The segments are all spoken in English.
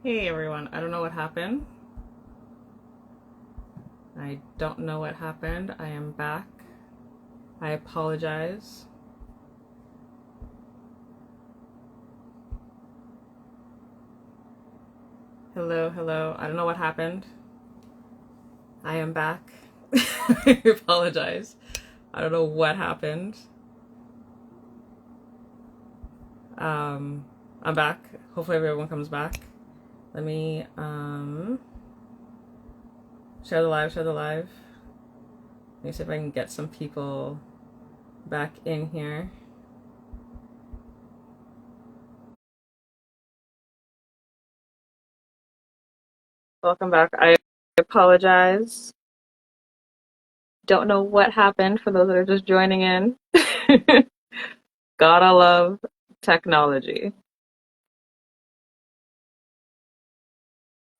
Hey everyone, I don't know what happened. I don't know what happened. I am back. I apologize. Hello, hello. I don't know what happened. I am back. I apologize. I don't know what happened. Um, I'm back. Hopefully everyone comes back. Let me share the live, share the live. Let me see if I can get some people back in here. Welcome back. I apologize. Don't know what happened for those that are just joining in. Gotta love technology.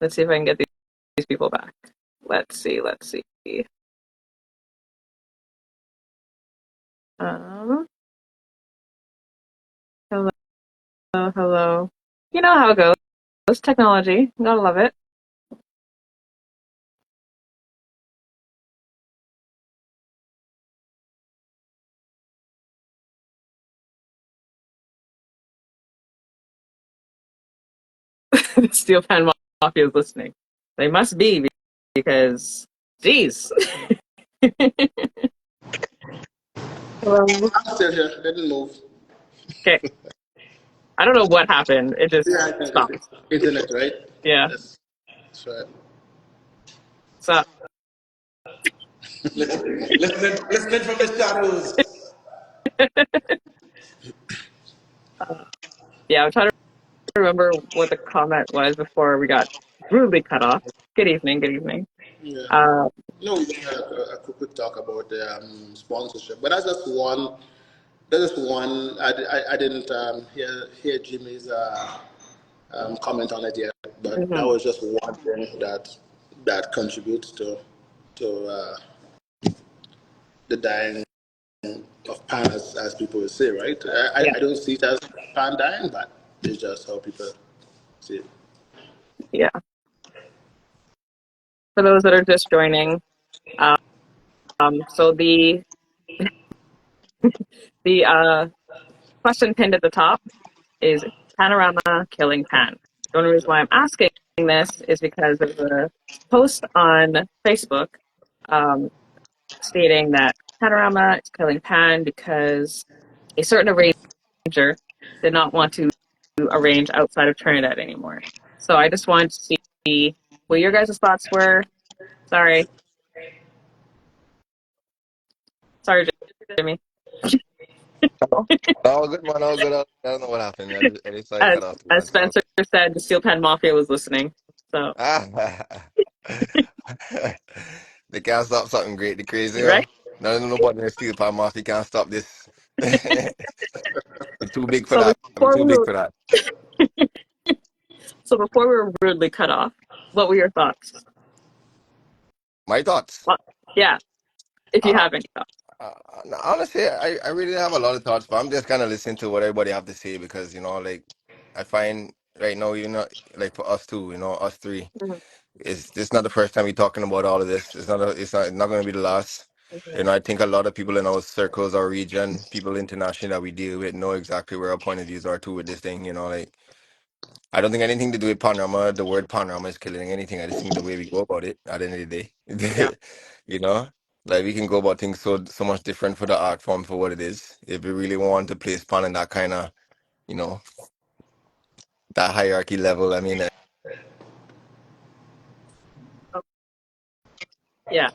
Let's see if I can get these people back. Let's see, let's see. Um, hello, hello. You know how it goes. Technology. Gotta love it. The Steel Pan Mafia is listening. They must be because, geez. Hello. I'm still here. Didn't move. Okay. I don't know what happened. It just Yeah, stopped. internet, right? Yeah. That's right. So, Listening from the shadows. yeah, I'm trying to remember what the comment was before we got rudely cut off. Good evening, good evening. Yeah. Uh, No, we had a quick talk about the sponsorship, but that's just one. That's just one. I didn't hear Jimmy's comment on it yet, but that mhm. was just one thing that contributes to the dying of pan, as people would say, right? Yeah, I don't see it as pan dying, but it's just how people see it. yeah. For those that are just joining, so the question pinned at the top is Panorama Killing Pan. The only reason why I'm asking this is because there's a post on Facebook um, stating that Panorama is killing Pan because a certain arranger did not want to arrange outside of Trinidad anymore. So I just wanted to see what your guys' thoughts were. Sorry, sorry, Jimmy. All good, man. All good. I don't know what happened. I just saw it As cut off too, as man. So, Spencer said, the Steel Pan Mafia was listening. So ah, they can't stop something great. The crazy, you right. know. Nobody in the steel pan mafia can't stop this. We're too big for So that. We're before too we big were for that. so before we were rudely cut off, what were your thoughts? My thoughts. Well, yeah, if you Uh, have any thoughts. uh, Honestly, I really have a lot of thoughts, but I'm just kind of listening to what everybody have to say because like I find right now, like for us too, us three. Mhm, It's this not the first time we're talking about all of this. It's not going to be the last. mhm. I think a lot of people in our circles, our region, people internationally that we deal with know exactly where our point of views are too with this thing. Like I don't think anything to do with panorama. The word panorama is killing anything. I just think the way we go about it at the end of the Yeah. day, you know, like we can go about things so much different for the art form for what it is. If we really want to place pan in that kind of, you know, that hierarchy level, I mean, Oh, yeah.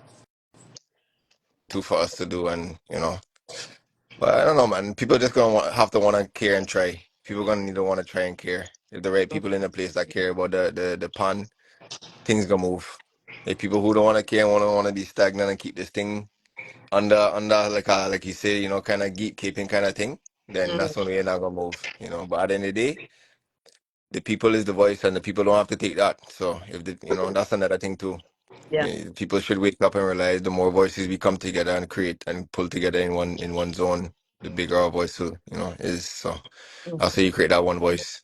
too for us to do, and But I don't know, man. People just gonna have to want to care and try. People gonna need to want to try and care. If the right people in the place that care about the pond, things gonna move. If people who don't want to care and want to be stagnant and keep this thing under like you say, kind of gatekeeping kind of thing, then Mhm. that's when we're not gonna move. But at the end of the day, the people is the voice, and the people don't have to take that. So if that's another thing too. Yeah. People should wake up and realize the more voices we come together and create and pull together in one zone, the bigger our voice will, is. So I'll Mhm. say you create that one voice.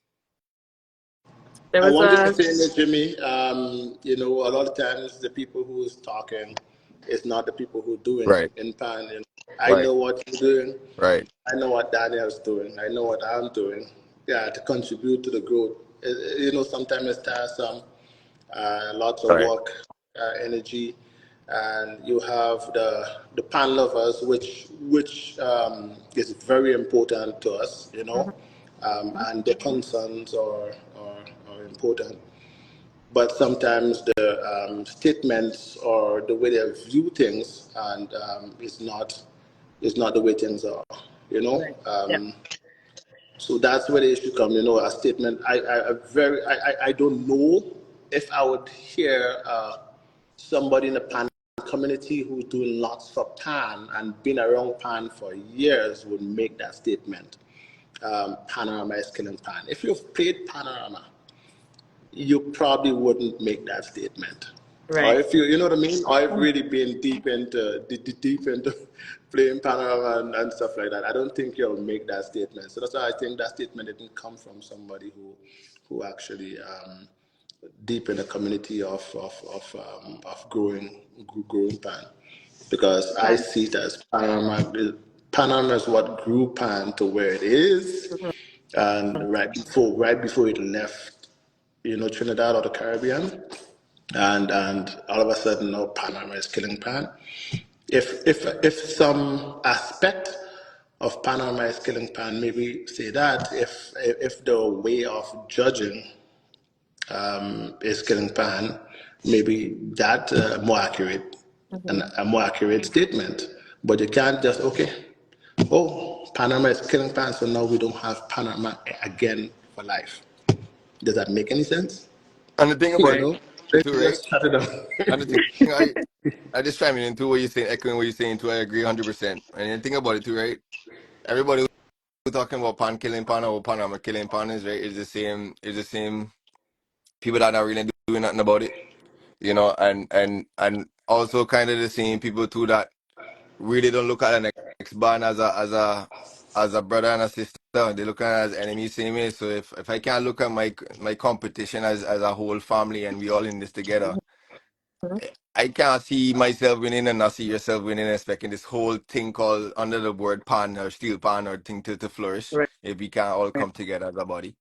There I was wanted to a say that, Jimmy, you know, a lot of times the people who is talking is not the people who doing Right, in pan. You know, I right, know what you're doing. right, I know what Daniel's doing. I know what I'm doing. Yeah, to contribute to the growth. You know, sometimes it's tiresome, lots of right, work, energy, and you have the pan lovers, which is very important to us. You mhm, know, and their concerns are important. But sometimes the statements or the way they view things and is not the way things are. You know, right. Yeah. so that's where the issue comes. You know, a statement. I don't know if I would hear somebody in the pan community who's doing lots for pan and been around pan for years would make that statement. Panorama is killing pan. If you've played Panorama, you probably wouldn't make that statement. Or Right. if you know what I mean, or I've Mhm. really been deep into playing panorama and stuff like that. I don't think you'll make that statement. So that's why I think that statement didn't come from somebody who actually deep in the community of growing pan, because I Okay. see it as panorama. Panorama is what grew pan to where it is, Mhm. and right before it left, you know, Trinidad or the Caribbean, and all of a sudden now Panama is killing pan. If some aspect of Panama is killing pan, maybe say that if the way of judging is killing pan, maybe that more accurate and Mhm. a more accurate statement. But you can't just oh, Panama is killing pan, so now we don't have Panama again for life. Does that make any sense? and the thing You about Right. know, it let's too, right? just shut it And the down. thing I just chiming into what you're saying, echoing what you're saying too. I agree 100%. And the thing about it too, right? Everybody who talking about pan killing pan or Panama killing pan is right is the same. Is the same people that are really doing nothing about it, you know, and also kind of the same people too that really don't look at the next band as a brother and a sister. They look at it as enemies same way. So if I can't look at my competition as a whole family and we all in this together, Mhm. I can't see myself winning and not see yourself winning, expecting this whole thing called under the word pan or steel pan or thing to flourish Right. if we can't all come together as a body,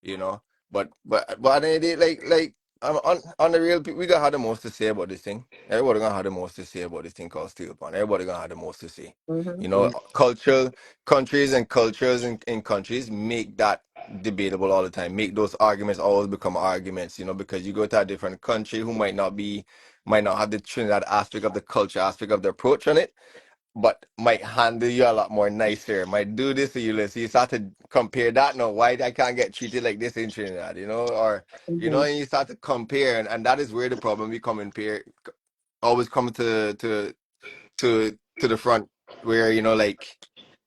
you know. But at the end of the day, like on the real, we gonna have the most to say about this thing. Everybody gonna have the most to say about this thing called steel pan. Everybody gonna have the most to say. Mhm. You know, cultural countries and cultures in countries make that debatable all the time. Make those arguments always become arguments. You know, because you go to a different country who might not have the Trinidad aspect of the culture aspect of the approach on it, but might handle you a lot more nicer, might do this to you. So you start to compare that. No, why I can't get treated like this in Trinidad, you know, or Mhm. and you start to compare, and that is where the problem become in pair always come to the front, where like,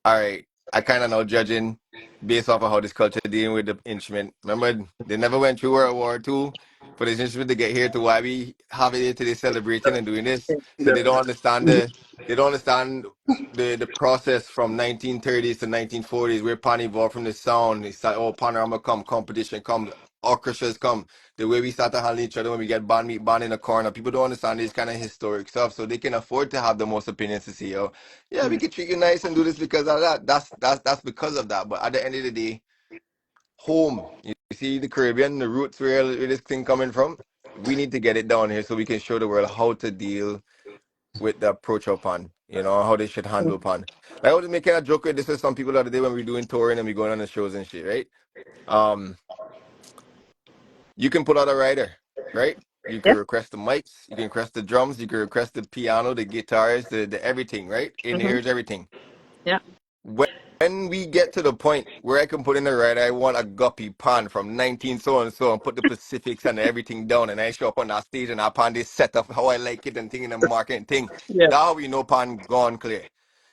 all right, I kind of know judging based off of how this culture dealing with the instrument. Remember, they never went through World War II for this instrument to get here to why we have it here today celebrating and doing this. So they don't understand the process from 1930s to 1940s where pan evolved from the sound. It's like, oh, panorama come, competition come, orchestras come, the way we start to handle each other when we get band in the corner. People don't understand this kind of historic stuff, so they can afford to have the most opinions to see, oh, yeah, we Mhm. can treat you nice and do this because of that. That's because of that. But at the end of the day, home, you see the Caribbean, the roots where this thing coming from. We need to get it down here so we can show the world how to deal with the approach upon, how they should handle Mhm. upon. Like I was making a joke with this with some people the other day when we doing touring and we going on the shows and shit, right? Um, you can put out a rider, right? You can Yep. request the mics, you can request the drums, you can request the piano, the guitars, the everything, right? In Mhm. ears, everything. Yeah. When we get to the point where I can put in the rider, I want a guppy pan from 19 so and so and put the Pacifics and everything down, and I show up on that stage and I pan this set of how I like it and thing in the market and thing. Yeah. That's how we know pan gone clear.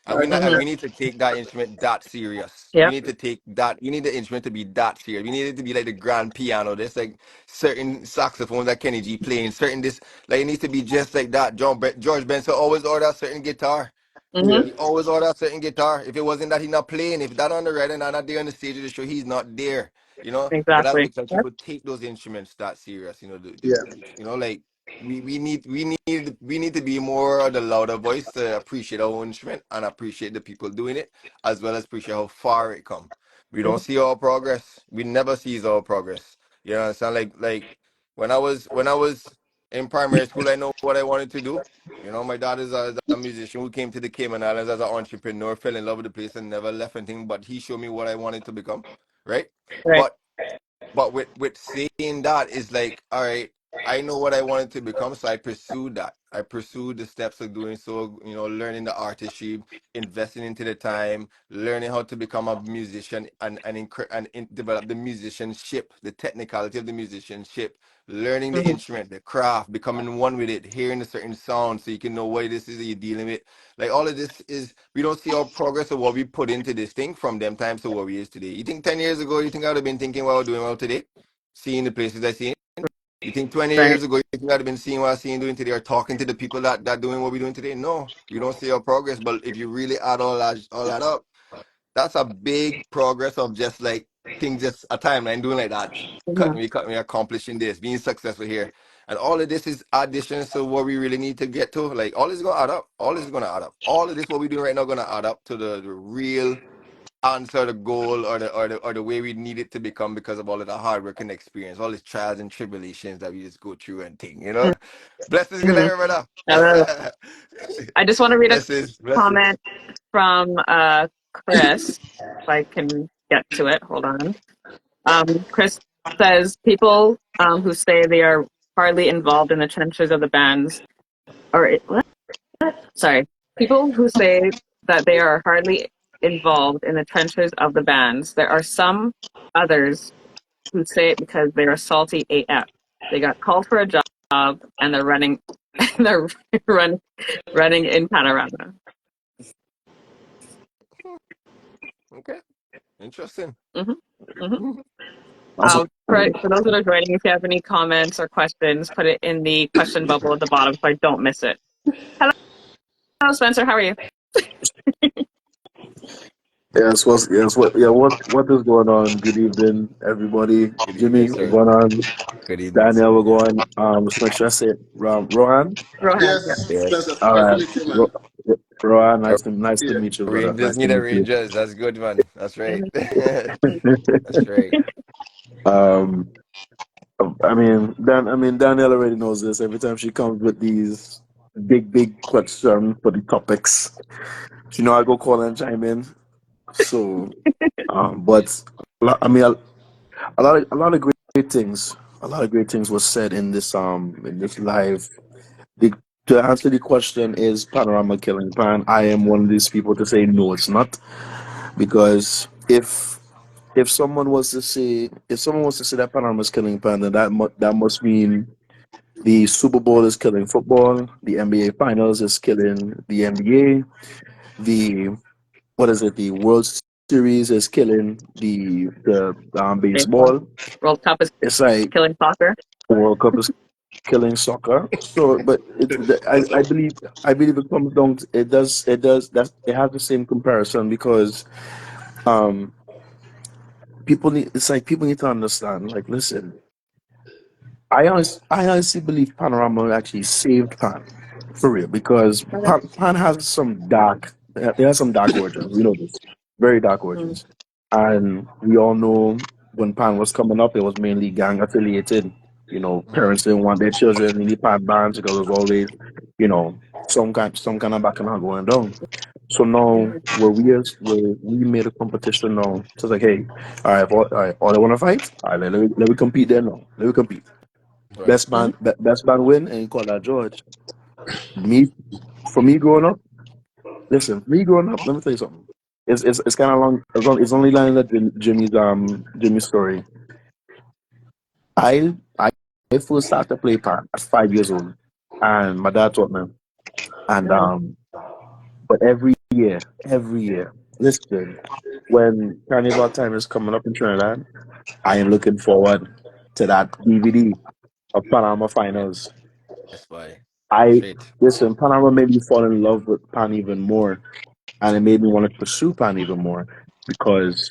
And we not, and Mhm. we need to take that instrument that serious. We Yep. need to take that. You need the instrument to be that serious. We need it to be like the grand piano. There's like certain saxophones that Kenny G playing. Certain this like it needs to be just like that. George Benson always order a certain guitar. Mhm. He always order a certain guitar. If it wasn't that, he not playing. If that on the right and not there on the stage of the show, he's not there. you know. But that's Exactly. because Yep. people take those instruments that serious, you know. Yeah. You know, like we need to be more the louder voice to appreciate our own instrument and appreciate the people doing it, as well as appreciate how far it come. We don't see our progress. We never sees our progress. You understand? Like when I was in primary school, I know what I wanted to do. You know, my dad is a musician who came to the Cayman Islands as an entrepreneur, fell in love with the place, and never left anything. But he showed me what I wanted to become, right? Right. But with saying that is like, all right, I know what I wanted to become, so I pursued that. I pursued the steps of doing so, you know, learning the artistry, investing into the time, learning how to become a musician and develop the musicianship, the technicality of the musicianship, learning the Mhm. instrument, the craft, becoming one with it, hearing a certain sound so you can know what this is that you're dealing with. Like all of this is we don't see our progress of what we put into this thing from them times to what we is today. You think 10 years ago, you think I would have been thinking what I'm doing well today? Seeing the places I see. You think 20 Right. years ago, you think I'd have been seeing what I'm seeing doing today or talking to the people that doing what we're doing today? No, we don't see our progress. But if you really add all that up, that's a big progress of just like things just a timeline doing like that. Mhm. Cutting me, accomplishing this, being successful here. And all of this is additions to what we really need to get to. Like all this is gonna add up. All this is gonna add up. All of this what we're doing right now gonna add up to the real answer, the goal, or the way we need it to become because of all of the hard work and experience, all these trials and tribulations that we just go through and thing, you know. Blessings, good Mhm. night, brother. I just want to read a Blessings. comment from Kris, if I can get to it. Hold on. Kris says people who say they are hardly involved in the trenches of the bands, or what? Sorry, people who say that they are hardly involved in the trenches of the bands. There are some others who say it because they are salty AF. They got called for a job and they're running, they're run, running in Panorama. Okay, interesting. Hmm. Hmm. That's what For those that are joining, if you have any comments or questions, put it in the question bubble at the bottom so I don't miss it. Hello, Spencer. How are you? yes, what is going on? Good evening, everybody. Good evening, Jimmeh, what's sir. going on? Good evening, Daniel, sir. we're going. Spencer, I say Rohan. Rohan. Yeah. Yes, Spencer. Yes. All Nice to right, meet you, man. Rohan. Uh, Nice to Yeah. meet you, brother. Rangers Nice to need a meet you. Rangers. That's good, man. That's right. Mhm. That's right. um, Daniel already knows this. Every time she comes with these big questions for the topics, I go call and chime in. So, but a lot of great things. A lot of great things was said in this live. The, to answer the question, is Panorama Killing Pan? I am one of these people to say no, it's not, because if someone was to say that Panorama is killing Pan, then that must mean the Super Bowl is killing football, the NBA Finals is killing the NBA, the what is it? The World Series is killing the Baseball. baseball. World Cup is It's like killing soccer. World Cup is killing soccer. So, but I believe it comes down. It does that. It has the same comparison because um people need to understand. Like, listen, I honestly believe Panorama actually saved Pan for real, because Okay. Pan has some dark. It has some dark origins. We know this, very dark Mm. origins, and we all know when Pan was coming up, it was mainly gang affiliated. Mhm. Parents didn't want their children in the Pan bands because it was always, you know, some kind of bacchanal going down. So now Mhm. where we made a competition now. So it's like, hey, all they want to fight. All right, let me compete there now. Let me compete. Right. Best best man win, and you call that George. Me, for me growing up, listen, me growing up, let me tell you something. It's kind of long. It's only line that Jimmy's story. I first started to play part at 5 years old, and my dad taught me. And Mhm. but every year, listen, when Carnival time is coming up in Trinidad, I am looking forward to that DVD of Panama Finals. That's why. I Straight. Listen, Panama made me fall in love with Pan even more, and it made me want to pursue Pan even more, because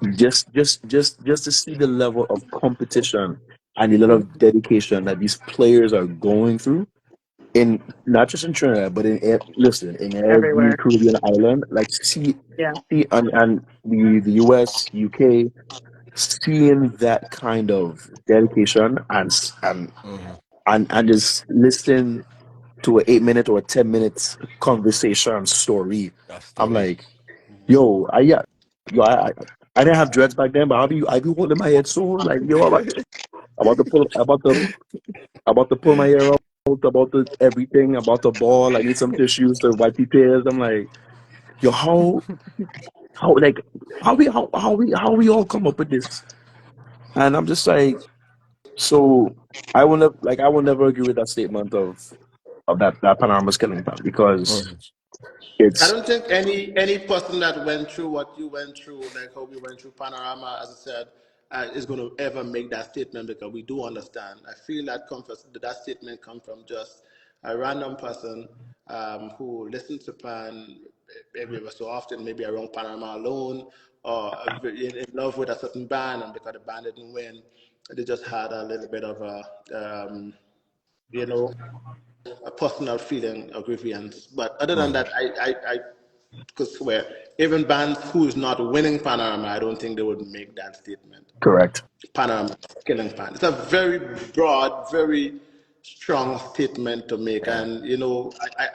just to see the level of competition and the level of dedication that these players are going through in not just in Trinidad, but listen, in every Everywhere. Caribbean island, like Yeah. see and the US, UK, seeing that kind of dedication Hmm. and just listen to an 8 minute or a 10 minute conversation story. That I'm story. like, yo, yo, I didn't have dreads back then, but I be holding my head so like, yo, about to pull my hair out, about the everything, about the ball. I need some tissues to wipe the tears. I'm like, yo, how like how we all come up with this? And I'm just like, so I will never agree with that statement of that Panorama's killing pan because Mhm. I it's don't think any person that went through what you went through, like how we went through Panorama, as I said, is going to ever make that statement because we do understand. I feel that statement comes from just a random person who listens to Pan every ever so often, maybe around Panorama alone, or in love with a certain band, and because the band didn't win, they just had a little bit of you know, a personal feeling of grievance. But other than Mhm. that, I could swear, even bands who is not winning Panorama, I don't think they would make that statement. correct. Panorama killing pan. It's a very broad, very strong statement to make, Yeah, and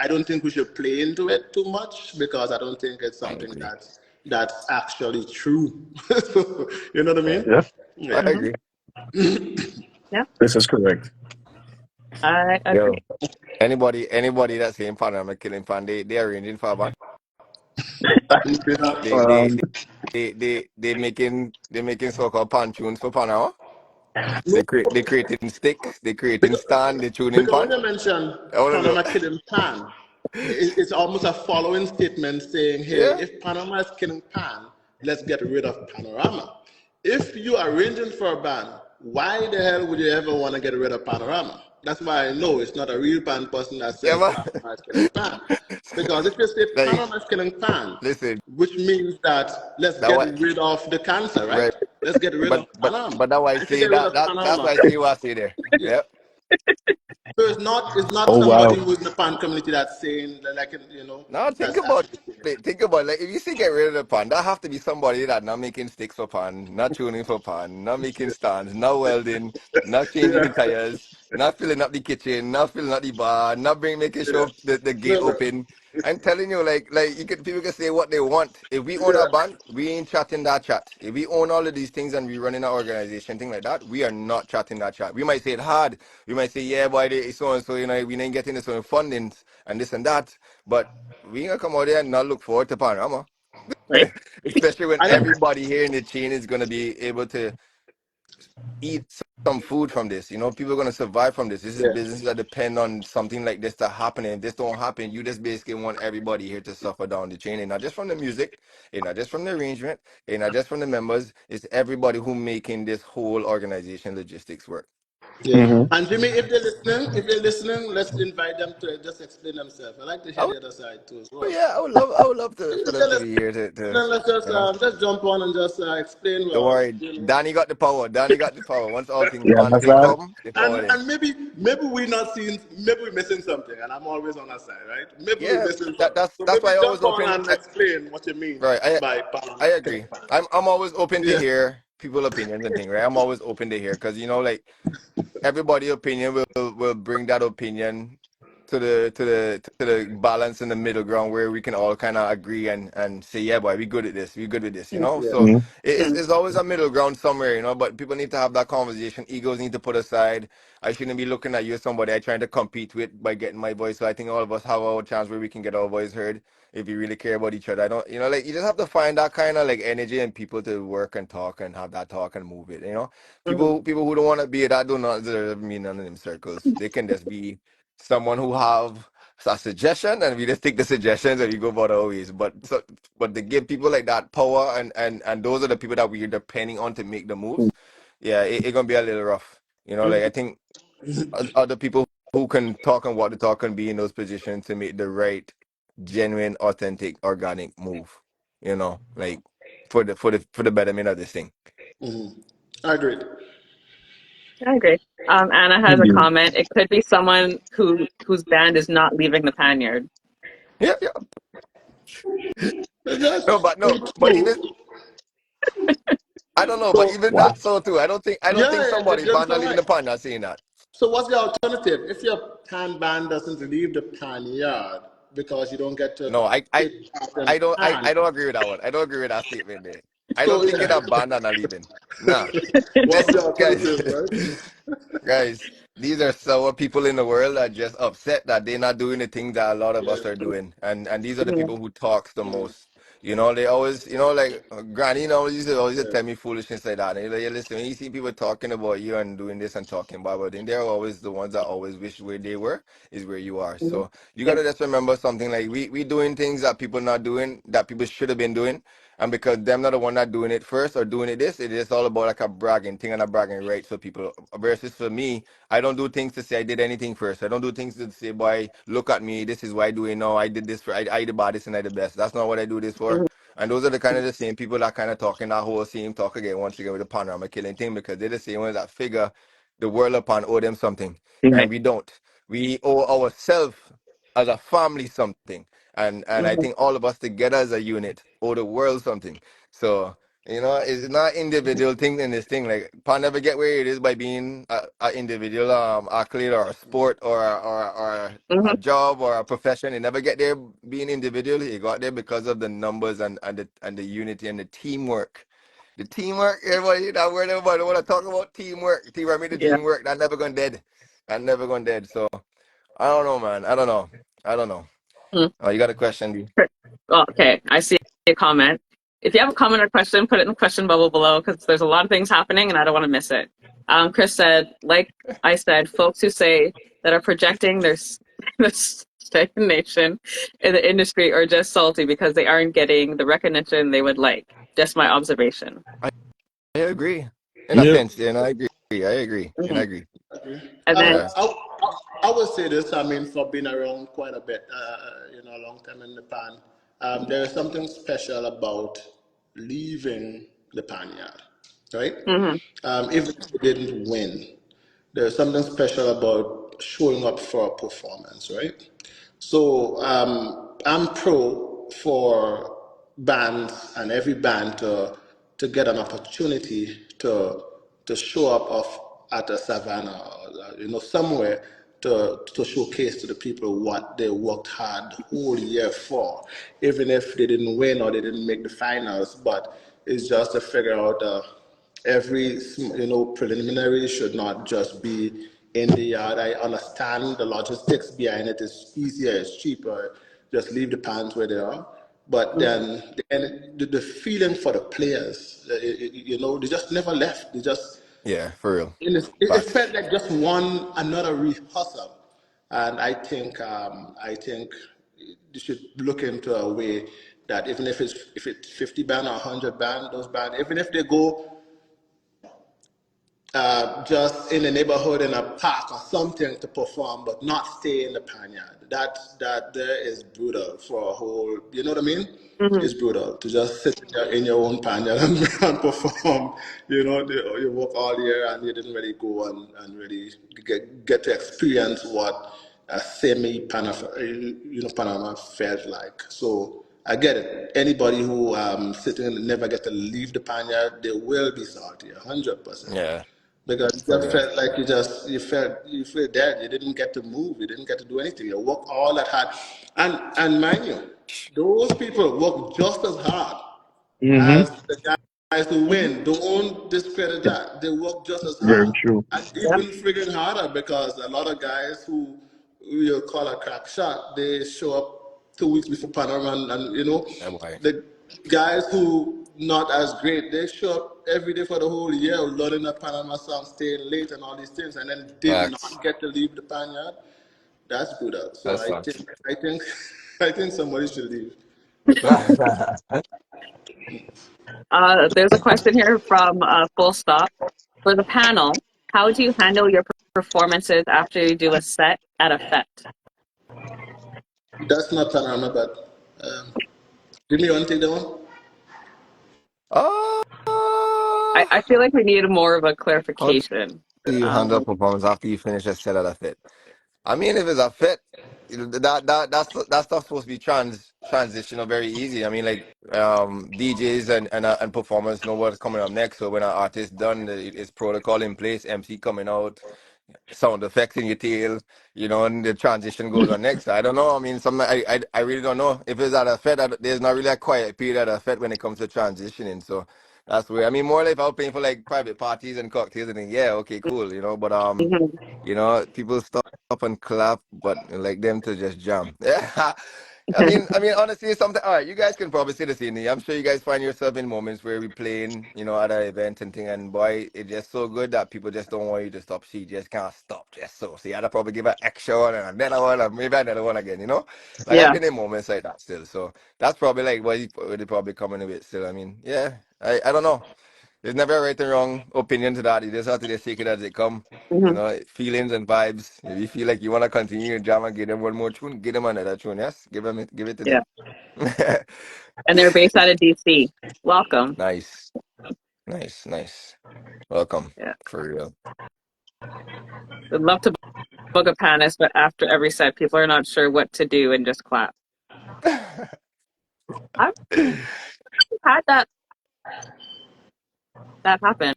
I don't think we should play into it too much because I don't think it's I something agree. that's actually true. So, you know what I Yeah, mean? Yeah, I Yeah. Hmm. agree. Yeah. this is correct. I agree. Yo, anybody that's saying Panorama Killing Pan, they arranging for a band. Yeah. They they Um, they making so-called pan tunes for Panama. No, They creating sticks, they creating stand, they tuning because pan. when you mention I wanna know. Panama killing pan, it's almost a following statement saying, hey, Yeah. if Panama is killing pan, let's get rid of Panorama. If you are arranging for a band, why the hell would you ever want to get rid of Panorama? That's why I know it's not a real pan person that Yeah, says man. Panama is killing pan. Because if you say Like, Panama is killing pan, listen, which means that let's that get what rid of the cancer, right? right. Let's get rid of Panama. But that why I If you say get rid of that's Panama, why I say what I say there. yeah. Yeah. So it's not oh somebody wow, who's in the pan community that's saying that, like, Now think that's about actually saying it. Think about, like, if you say get rid of the pan, that have to be somebody that not making sticks for pan, not tuning for pan, not making stands, not welding, not changing the it. tires, not filling up the kitchen, not filling up the bar, not making Yeah, yeah. sure the gate No, no. open. I'm telling you, like people can say what they want. If we own a Yeah, band, we ain't chatting that chat. If we own all of these things and we running our organization, thing like that, we are not chatting that chat. We might say it hard. We might say, yeah, boy, so and so, we ain't getting this on fundings and this and that. But we ain't gonna come out there and not look forward to Panorama. Right. Especially when I don't. everybody here in the chain is gonna be able to eat some food from this. People are gonna survive from this. This is Yeah, business that depend on something like this to happen. And if this don't happen, you just basically want everybody here to suffer down the chain. And not just from the music, and not just from the arrangement, and not just from the members. It's everybody who making this whole organization logistics work. yeah. hmm And Jimmy, if they're listening, let's invite them to just explain themselves. I like to hear Oh the other side too as oh, well. yeah, I would love to for If them they're to be listening, here to then let's just you know. just jump on and just explain. Don't Well, worry, Danny got the power. Danny got the power. Once all things yeah, pan that's thing that. come, the power and there. and maybe we're not seeing, maybe we're missing something, and I'm always on that side, right? Maybe we're Yeah, missing that, something. that's So that's maybe why I always jump on open. and explain what you mean Right, by I Panama killing agree. pan. I'm always open to Yeah, hear people opinions and things. Right, I'm always open to hear because like everybody opinion will bring that opinion to the balance in the middle ground where we can all kind of agree and say, yeah, boy, we good at this, we good with this, yeah, so hmm it's always a middle ground somewhere, but people need to have that conversation. Egos need to put aside. I shouldn't be looking at you as somebody I trying to compete with by getting my voice. So I think all of us have our chance where we can get our voice heard if you really care about each other. I don't, like, you just have to find that kind of like energy and people to work and talk and have that talk and move it. People who don't want to be that do not deserve me none of them circles. They can just be someone who have a suggestion and we just take the suggestions and we go about our ways. But to give people like that power and those are the people that we're depending on to make the moves. Yeah, it gonna be a little rough. Like I think other people who can talk and walk the talk can be in those positions to make the right, genuine, authentic, organic move. Like the betterment of this thing. I agree. I agree. Anna has a Indeed. comment. It could be someone whose band is not leaving the panyard. Yeah, yeah. That's No, but even true. I don't know, but So, even Wow. that so too. I don't think yeah, somebody you're banned not leaving the correct. pan not saying that. So what's the alternative? If your pan band doesn't leave the pan yard because you don't get to No, take part in the pan, I don't agree with that one. I don't agree with that statement there. I don't so think it yeah, a banned and not leaving. Nah. what's the Guys, alternative, right? guys, these are sour people in the world that are just upset that they're not doing the things that a lot of us Yeah. are doing. And these are the Mhm. people who talks the most. You know, they always, like Granny, used to always tell me foolishness like that. And you're like, yeah, listen, when you see people talking about you and doing this and talking about it, then they're always the ones that always wish where they were is where you are. Mhm. So you Yeah. gotta just remember something like we doing things that people not doing, that people should have been doing. And because them not the one that doing it first or doing it is all about like a bragging thing and a bragging right for people. Versus for me, I don't do things to say I did anything first. I don't do things to say, boy, look at me. This is what I do. You know, I did this for I the baddest and I the best. That's not what I do this for. Mhm. And those are the kind of the same people that kind of talking that whole same talk again once again with the panorama killing thing because they're the same ones that figure the world upon owe them something. Right. And we don't. We owe ourselves as a family something. And I Mhm. think all of us together as a unit owe the world something. So it's not individual thing in this thing. Like, Pan never get where it is by being a individual athlete or a sport or a Mhm. job or a profession. He never get there being individual. He got there because of the numbers and the unity and the teamwork. The teamwork, everybody, that word everybody want to talk about teamwork. Teamwork, I mean the Yeah. teamwork. That never gone dead. That never gone dead. So I don't know, man. I don't know. I don't know. Mhm. Oh, you got a question, D? Oh, okay, I see a comment. If you have a comment or question, put it in the question bubble below because there's a lot of things happening and I don't want to miss it. Kris said, like I said, folks who say that are projecting their their stagnation in the industry are just salty because they aren't getting the recognition they would like. Just my observation. I agree. In a Yep. sense, yeah, and I agree. I agree. And I Hmm. agree. And then, Yeah. I would say this. I mean, for being around quite a bit, a long time in the pan, there is something special about leaving the pan yard, right? mhm, Even if you didn't win, there's something special about showing up for a performance, right? So I'm pro for bands and every band to get an opportunity to show up at a savannah or somewhere to showcase to the people what they worked hard the whole year for, even if they didn't win or they didn't make the finals. But it's just to figure out every preliminary should not just be in the yard. I understand the logistics behind it is easier, it's cheaper. Just leave the pans where they are. But mhm, then the feeling for the players, they just never left. They just Yeah, for real. it Facts. felt like just another rehearsal, and I think you should look into a way that even if it's 50 band or 100 band, those band, even if they go just in the neighborhood in a park or something to perform, but not stay in the panyard. That there is brutal for a whole. You know what I mean? mhm, It's brutal to just sit in your own panyard and perform. You work all year and you didn't really go and really get to experience what a Panama felt like. So I get it. Anybody who sitting and never get to leave the panyard, they will be salty, 100%, Yeah, because you for just real. felt like you felt dead. You didn't get to move. You didn't get to do anything. You work all that hard, and mind you, those people work just as hard Mm-hmm. as the guys who mhm. win. Don't discredit that. They work just as Very hard true. and Yep. even friggin' harder because a lot of guys who you'll call a crack shot, they show up 2 weeks before Panorama, and Yeah, boy. the guys who not as great, they show up every day for the whole year, learning the Panama song, staying late and all these things, and then did Facts. not get to leave the panyard. That's brutal. So That's I facts. think I think I think somebody should leave the panyard. Yeah. There's a question here from Full Stop. For the panel, how do you handle your performances after you do a set at a fete? That's not Panorama, but Jimmy, you want to take that one? Uh, I feel like we need more of a how do clarification. you handle performance after you finish a set at a fit? I mean, if it's a fit, that stuff's supposed to be transitional very easy. I mean, like DJs and performers know what's coming up next. So when an artist done, it's protocol in place, MC coming out, sound effects in your tail, and the transition goes on next. I don't know. I mean, I really don't know. If it's at a fed, there's not really a quiet period at a fed when it comes to transitioning. So that's where, I mean, more like if I was paying for like private parties and cocktails and then, yeah, okay, cool, but Mhm. people stop and clap, but like them to just jam. Yeah. I mean, honestly, it's something. All right, you guys can probably say the same thing. I'm sure you guys find yourself in moments where we playing, at an event and thing, and boy, it's just so good that people just don't want you to stop. So you just can't stop, just so. So you had to probably give an extra one and another one, and maybe another one again. Like I've Yeah. been in moments like that still. So that's probably like what they probably coming with still. I mean, yeah, I don't know. There's never a right and wrong opinion to that. You just have to just take it as it come. Hmm. Feelings and vibes. If you feel like you want to continue your jam and give them one more tune, give them another tune. Yes, give it to Yeah. them. And they're based out of DC. Welcome. Nice, nice, nice. Welcome Yeah. for real. Would love to book a panist, but after every set, people are not sure what to do and just clap. I've had that happen.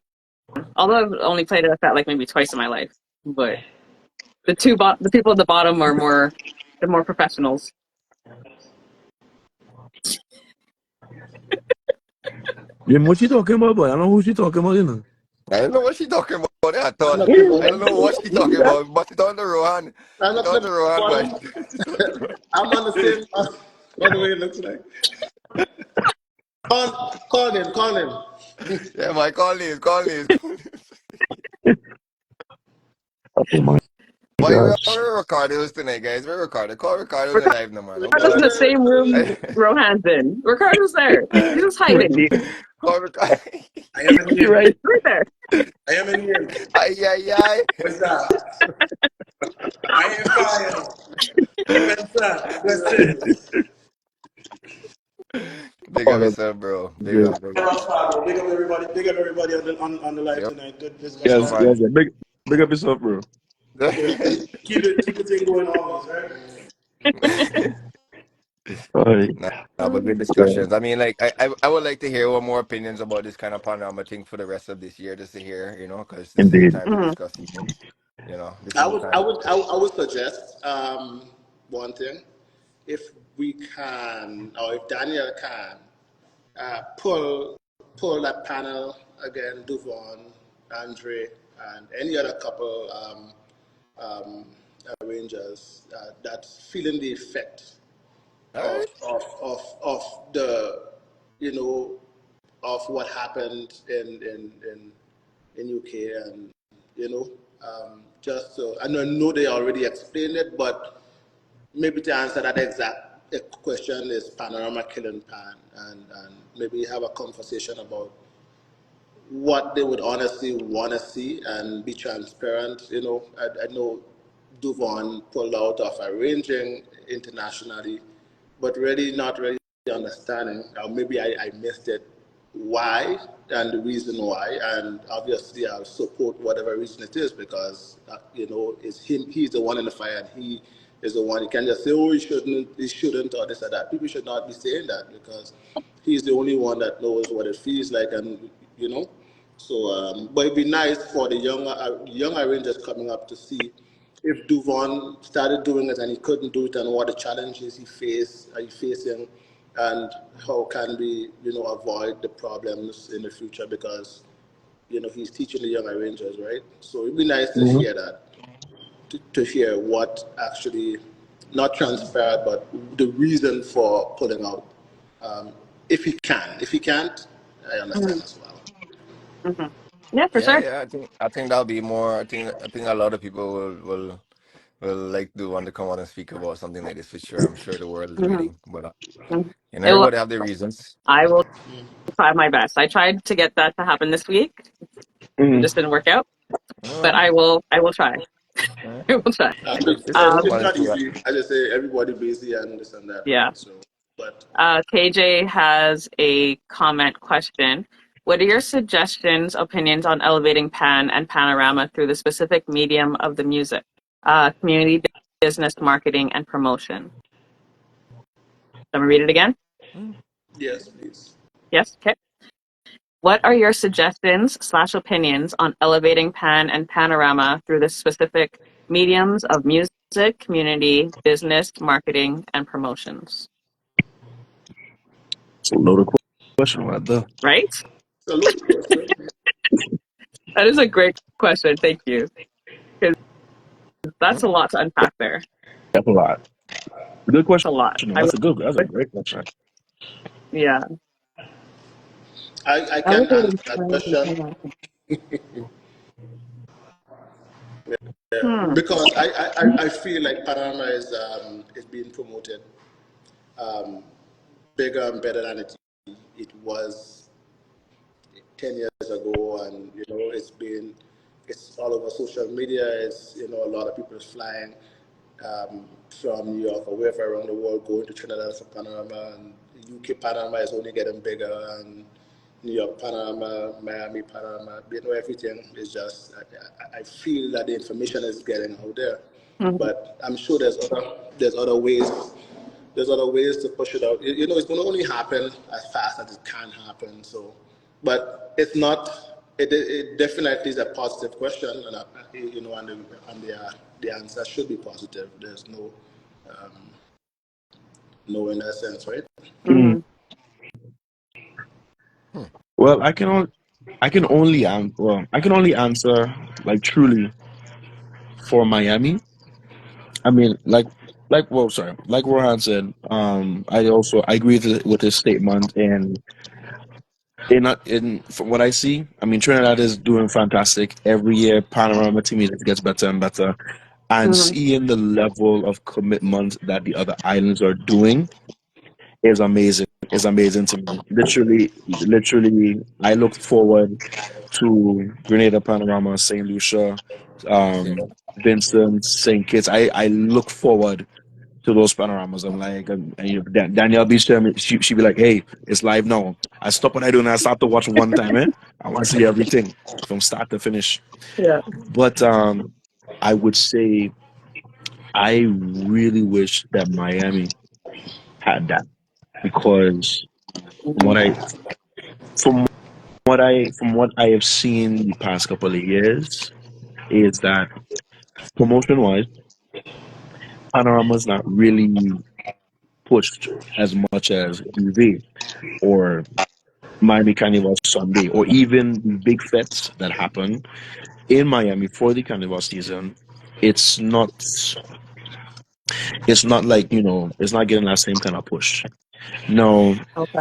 Although I've only played it at that like maybe twice in my life. But the people at the bottom are they're more professionals. Jim, what she talking about, boy? I don't know who she talking about, I don't know what she talking about at I'm all. not clipping I don't know what she talking about. But it on the Rohan. I'm It not on clipping the Rohan, boy. one. I'm on the same by the way it looks like. Call him. Yeah, my call names, call names. Oh my Why gosh. we're Ricardo's tonight, guys? We're Ricardo. Call Ricardo in the live no man. Don't Ricardo's call in Because the us. same room Rohan's in. Ricardo's there. He's just hiding. Call Ricardo. I am in You're here. right. Right there. I am in here. Ay, ay, ay. What's that? I am fire. Amen, sir. Blessed. Big up Oh, yourself, bro. Big good. up, big Big up. up everybody. Big up everybody on the live Yep. tonight. Good discussion. Yes, Man. yes, yeah. Big up yourself, bro. Keep the thing going always, right? All right. Nah, but good Yeah, discussions. I mean, like, I would like to hear one more opinions about this kind of panorama thing for the rest of this year, just to hear, because this is the indeed. time to Mhm. discuss these things. This I is the would I time. would I would, I would suggest one thing. If we can, or if Daniel can, pull that panel again, Duvon, Andre, and any other couple um, arrangers that's feeling the effect All of right. the of what happened in UK, and just so I know they already explained it, but maybe to answer that exact question is Panorama Killing Pan, and maybe have a conversation about what they would honestly want to see and be transparent. I know Duvon pulled out of arranging internationally, but really not really understanding, or maybe I missed it, why and the reason why. And obviously, I'll support whatever reason it is because, it's him, he's the one in the fire, and he is the one. You can't just say, oh, he shouldn't, or this or that. People should not be saying that because he's the only one that knows what it feels like, and you know. So, but it'd be nice for the younger rangers coming up to see if Duvon started doing it and he couldn't do it, and what the challenges are you facing, and how can we, avoid the problems in the future because, he's teaching the younger rangers, right? So it'd be nice to Mhm. hear that, to hear what actually, not transpired, but the reason for pulling out. Um, if he can, if he can't, I understand Mhm. as well. Mhm. Yeah, for Yeah, sure. yeah. I think that'll be more. I think a lot of people will like to want to come out and speak about something like this for sure. I'm sure the world is Mhm. waiting, but Mhm. It will, everybody have their reasons. I will try my best. I tried to get that to happen this week. It Mhm. just didn't work out, All but right. I will try. All right. I will try. It's cool, It's man. not easy. I just say everybody busy and this and that, Yeah. right? So. But KJ has a comment question. What are your suggestions, opinions on elevating Pan and Panorama through the specific medium of the music, community, business, marketing, and promotion? Let me read it again. yes, please. Yes. Okay. What are your suggestions/opinions on elevating Pan and Panorama through the specific mediums of music, community, business, marketing, and promotions? It's a loaded question right there. Right? It's a loaded question. That is a great question. Thank you. Because that's a lot to unpack there. That's a lot. Good That's question. a lot. That's a great question. Yeah. I can answer Elevating that Pan and question Panorama. Hmm. because I feel like Panorama is being promoted bigger and better than it was 10 years ago, and it's all over social media. It's a lot of people is flying from New York or wherever around the world going to Trinidad for Panorama, and UK Panorama is only getting bigger, and New York Panorama, Miami Panorama, everything is just. I feel that the information is getting out there, Mhm. but I'm sure there's other ways. There's other ways to push it out. It's going to only happen as fast as it can happen. So, but it's not. It definitely is a positive question, and the answer should be positive. There's no in that sense, right? Mm. Mhm. Well, I can only answer like truly for Miami. I mean, like Rohan said. I agree with his statement, and in from what I see, I mean, Trinidad is doing fantastic every year. Panorama to me it gets better and better, and Mhm. seeing the level of commitment that the other islands are doing is amazing. Is amazing to me. Literally, I look forward to Grenada, Panorama, Saint Lucia, Yeah. Vincent, Saint Kitts. I look forward to those panoramas. I'm like, Danielle be telling me, she be like, hey, it's live now. I stop what I do and I start to watch one time, eh? I want to see everything from start to finish. Yeah. But I would say I really wish that Miami had that because from what Mhm. I from what I have seen the past couple of years is that promotion wise, Panorama's not really pushed as much as UV or Miami Carnival Sunday, or even the big fets that happen in Miami for the Carnival season. It's not. It's not like it's not getting that same kind of push. No, Okay.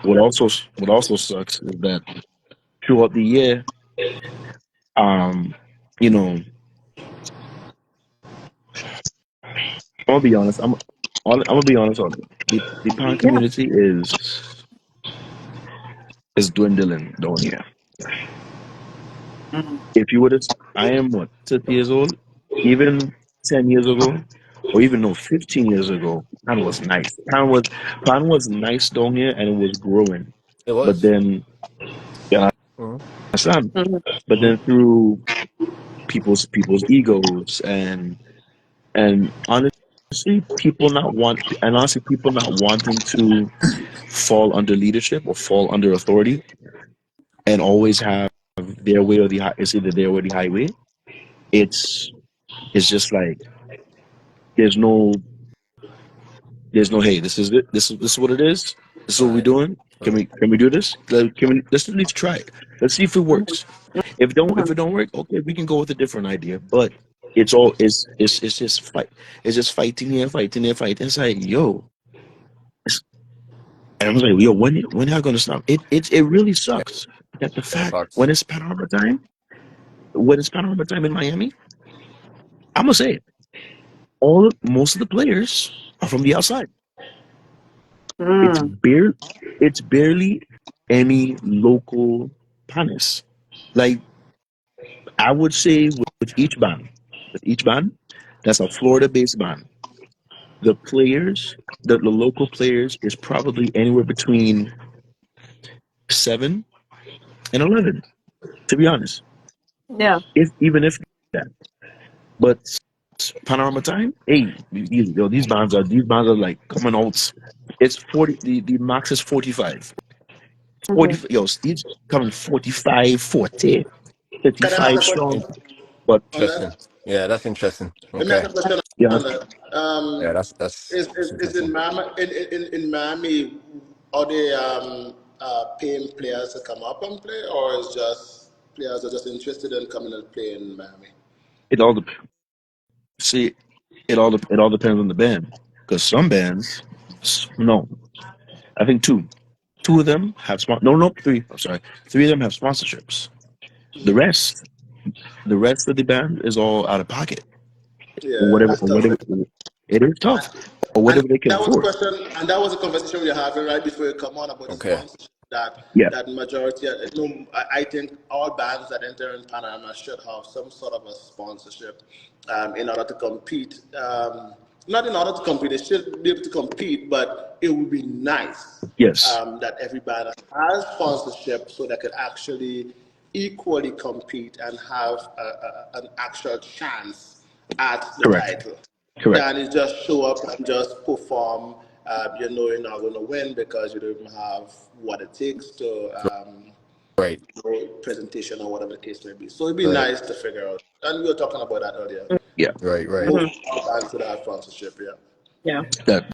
what also sucks is that throughout the year, um, you know, I'm gonna be honest. I'm gonna be honest on it. The pan Yeah. community is dwindling down here. Mhm. If you would have, I am what 30 years old. Even 10 years ago, or even no, 15 years ago, pan was nice. Pan was nice down here, and it was growing. It But was. then, yeah, Mm-hmm. understand. Mhm. But then through people's egos and honestly people not wanting to fall under leadership or fall under authority and always have their way or it's either their way or the highway. It's it's just like there's no there's no hey, this is it, this is what it is, this is what we're Right. doing. Can we do this? Let's at least try it. Let's see if it Mhm. works. If Mhm. it don't work, okay, we can go with a different idea. But it's just fight. It's just fighting here, fighting here, fighting. It's like it's, and I was like, when are you gonna stop? It really Yeah. sucks that the Yeah. fact Facts. when it's panorama time in Miami, I'm gonna say it. Most of the players are from the outside. It's Mm. bare it's barely any local panis. Like I would say with each band, that's a Florida based band. the players, the local players, is probably anywhere between 7 and 11. To be honest, Yeah. if even if that, but Panorama time, hey, these bands are like coming out. It's 40. The max is 45. Hmm. 40. Yo, Steve's coming 45, 40, Can I ask 55 a question strong. But on that? Interesting. Yeah, that's interesting. Let me ask Okay. a question yeah, on that. Yeah, that's Is in interesting. Miami, in Miami, are they paying players to come up and play, or is just players are just interested in coming and play in Miami? it all dep- see it all depends on the band because some bands, no, I think two of them have no, three. I'm sorry, three of them have sponsorships. The rest, the rest of the band is all out of pocket or Yeah, whatever, that's tough. it is tough, or And whatever they can that was a afford. question, and that was a conversation we were having right before you come on about the Okay. sponsorship. That Yeah. that majority, I think all bands that enter in Panama should have some sort of a sponsorship in order to compete. Not in order to compete, they should be able to compete, but it would be nice Yes. that every band has sponsorship so they could actually equally compete and have an actual chance at the Correct. title. Correct. Then it's just show up and just perform. You know you're not going to win because you don't have what it takes to Right. presentation or whatever the case may be. So it'd be Right. nice to figure out. And we were talking about that earlier. Yeah. Right. Right. Hmm. Most bands should have sponsorship. Yeah. Yeah. That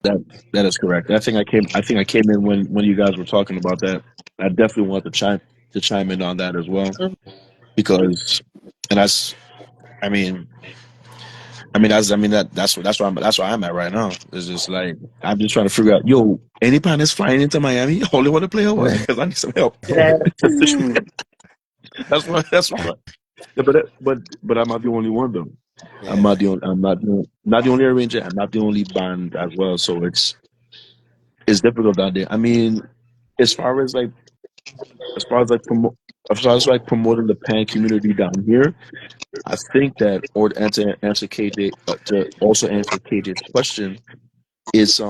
that that is correct. I think I came in when you guys were talking about that. I definitely want to chime in on that as well Hmm. because, and that's I mean that's where I'm at right now. It's just like I'm just trying to figure out, yo, any partners flying into Miami, only want to play or what? Because I need some help. Yeah. That's why. Yeah, but I'm not the only one though. I'm Yeah. not the only not the only arranger. I'm not the only band as well. So it's difficult out there. I mean, as far as like as far as like promo as far as like promoting the pan community down here, I think that, or to answer KJ, to also answer KJ's question, is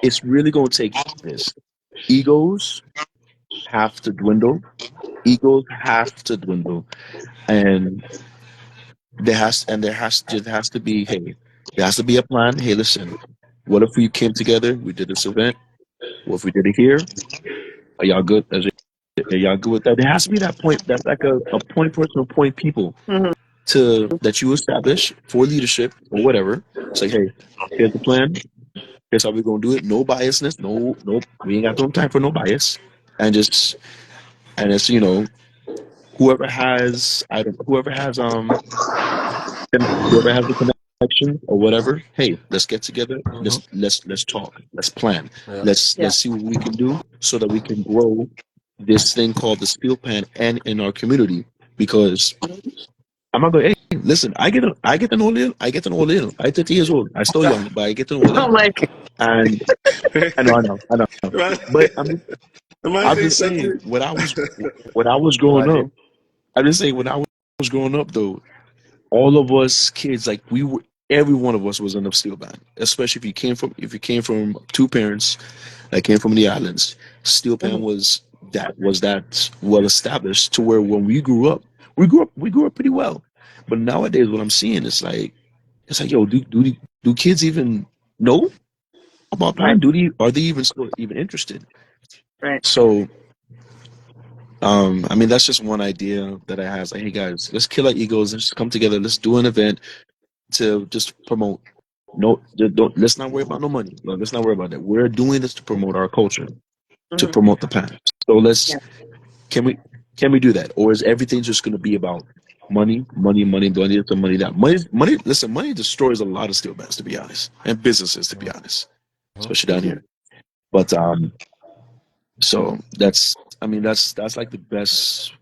it's really going to take this. Egos have to dwindle. Egos have to dwindle, and there has to be, hey, there has to be a plan. Hey, listen, what if we came together, we did this event? What if we did it here? Are y'all good? Are y'all good with that? There has to be that point. That's like a point person or point people Hmm. to that you establish for leadership or whatever. It's like, hey, here's the plan. Here's how we're gonna do it. No biasness. No, we ain't got no time for no bias. And just and it's whoever has the connection or whatever. Hey, let's get together. Hmm. Let's talk. Let's plan. Yeah. Yeah. Let's see what we can do so that we can grow this thing called the steel pan and in our community. Because I'm not going. Hey, listen, I get an old. I 30 years old. I still young, but I get an old. I'm like, And I know. Man, But I mean, am I I'm saying just saying, something? when I was growing up, Imagine. I'm just saying when I was growing up though, all of us kids, like we were, every one of us was in a steel band. Especially if you came from two parents that came from the islands. Steel pan mhm, was that well established to where when we grew up pretty well. But nowadays, what I'm seeing is like yo, do kids even know about right, pan? Are they even interested? right. So I mean, that's just one idea that I have. It's like, hey guys, let's kill our egos. Let's come together. Let's do an event to just promote. No, don't. Let's not worry about no money. No, let's not worry about that. We're doing this to promote our culture, to Hmm. promote the pan. So Yeah. can we can we do that, or is everything just going to be about money, money, money, money, this and money, that money? Listen, money destroys a lot of steel bands, to be honest, and businesses, to be honest, especially down Hmm. here. But so I mean, that's like the best.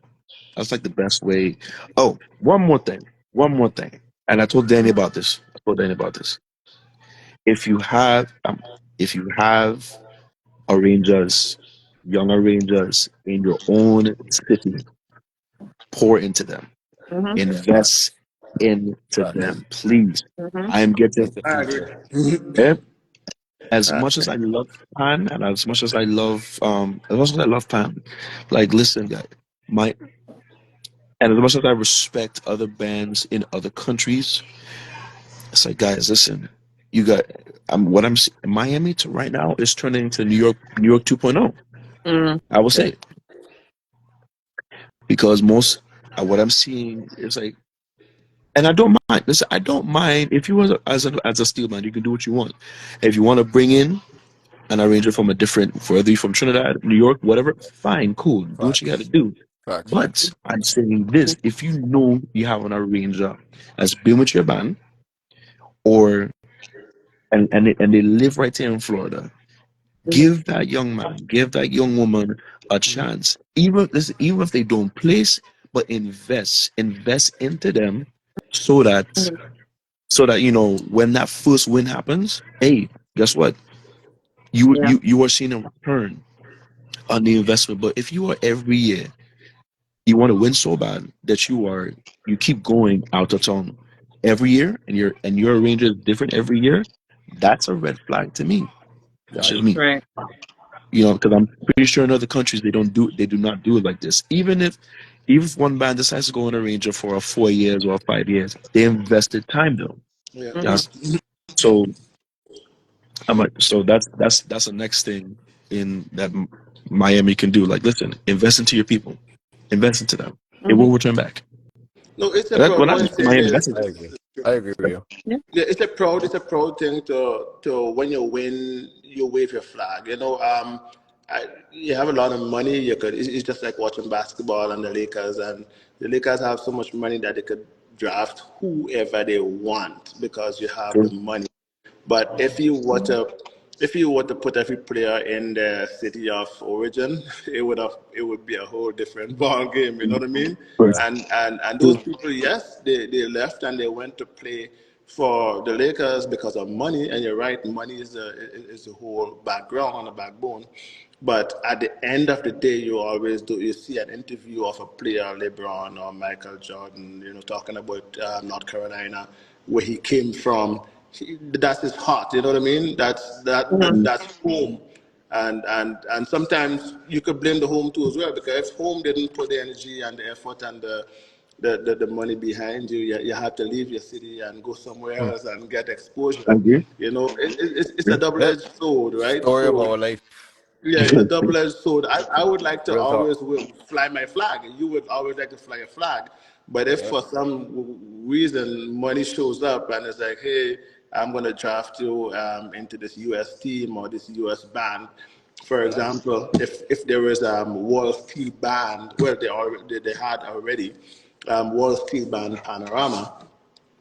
That's like the best way. Oh, one more thing. One more thing. And I told Danny Hmm. about this. I told Danny about this. If you have, um, if you have arrangers, young arrangers in your own city, pour into them. Hmm. Invest. into Facts. them, please. Mm-hmm. I am getting It's the I agree. future. eh, as Uh, much as I love Pan and as much as I love Pan, like listen, guy, my and as much as I respect other bands in other countries, it's like guys, listen, you got Miami to right now is turning into New York 2.0. Mm-hmm. I will yeah. say it because most what I'm seeing is like, and I don't mind. Listen, I don't mind if you was as a steel man, you can do what you want. If you want to bring in an arranger from a different, whether you're from Trinidad, New York, whatever, fine, cool, do what you got to Facts. do. Facts. But I'm saying this: if you know you have an arranger that's been with your band, or and they live right here in Florida, give that young man, give that young woman a chance. Even listen, even if they don't place, but invest into them, so that Mm-hmm. you know when that first win happens, hey, guess what? Yeah. You are seeing a return on the investment. But if you are every year you want to win so bad that you keep going out of town every year, and your range is different every year, that's a red flag to me. That's Yeah. just me. Right. You know, because I'm pretty sure in other countries they do not do it like this. Even if one band decides to go on a ranger for a 4 years or 5 years, they invested time though. Yeah. Mm-hmm. That's so I'm like, so that's the next thing in that Miami can do. Like, listen, invest into your people, invest into them. It Mm-hmm. will return back. No, it's a But proud. well, not What I'm just for saying Miami. is, That's it. I agree. I agree with you. Yeah. yeah, it's a proud thing to when you win, you wave your flag. You know, you have a lot of money. It's just like watching basketball and the Lakers, and the Lakers have so much money that they could draft whoever they want because you have the True. money. But if you were to put every player in the city of origin, it would be a whole different ball game. You know what I mean? True. And those True. people, yes, they left and they went to play for the Lakers because of money. And you're right, money is the whole background and the backbone. But at the end of the day, you see an interview of a player, LeBron or Michael Jordan, talking about North Carolina, where he came from. That's his heart. You know what I mean? Mm-hmm. That's home. And sometimes you could blame the home too as well, because if home didn't put the energy and the effort and the money behind you had to leave your city and go somewhere Hmm. else and get exposure. I agree. It's a Yep. double-edged sword, right? Story of So our life. yeah, it's a double-edged sword. I would like to Real talk. always fly my flag. You would always like to fly a flag. But if Yep. for some reason money shows up and it's like, hey, I'm going to draft you into this U.S. team or this U.S. band, for example, if there was World Steel Band, well, they had already World Steel Band Panorama,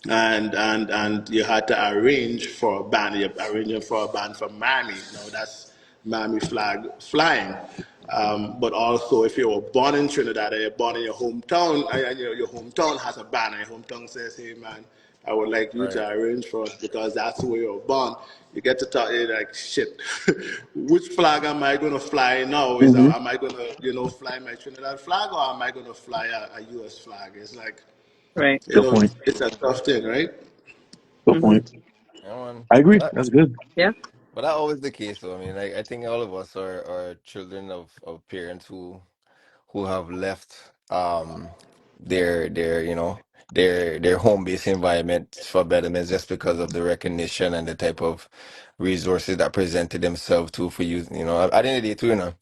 and you had to arrange for a band. You're arranging for a band from Miami. That's Miami flag flying. But also, if you were born in Trinidad and you're born in your hometown, and your hometown has a band, and your hometown says, "Hey, man, I would like you Right. to arrange for us because that's where you're born." You get to talk, you're like, "Shit, which flag am I going to fly now? Mm-hmm. Am I going to, fly my Trinidad flag, or am I going to fly a U.S. flag?" It's like, Right. Good point. it's a tough thing, right? Good Mm-hmm. point. Yeah, man. I agree. That, That's good. Yeah. but that always the case, though. I mean, like, I think all of us are children of parents who have left their their home base environment for betterment just because of the recognition and the type of resources that presented themselves to for you. At the end of the day, too,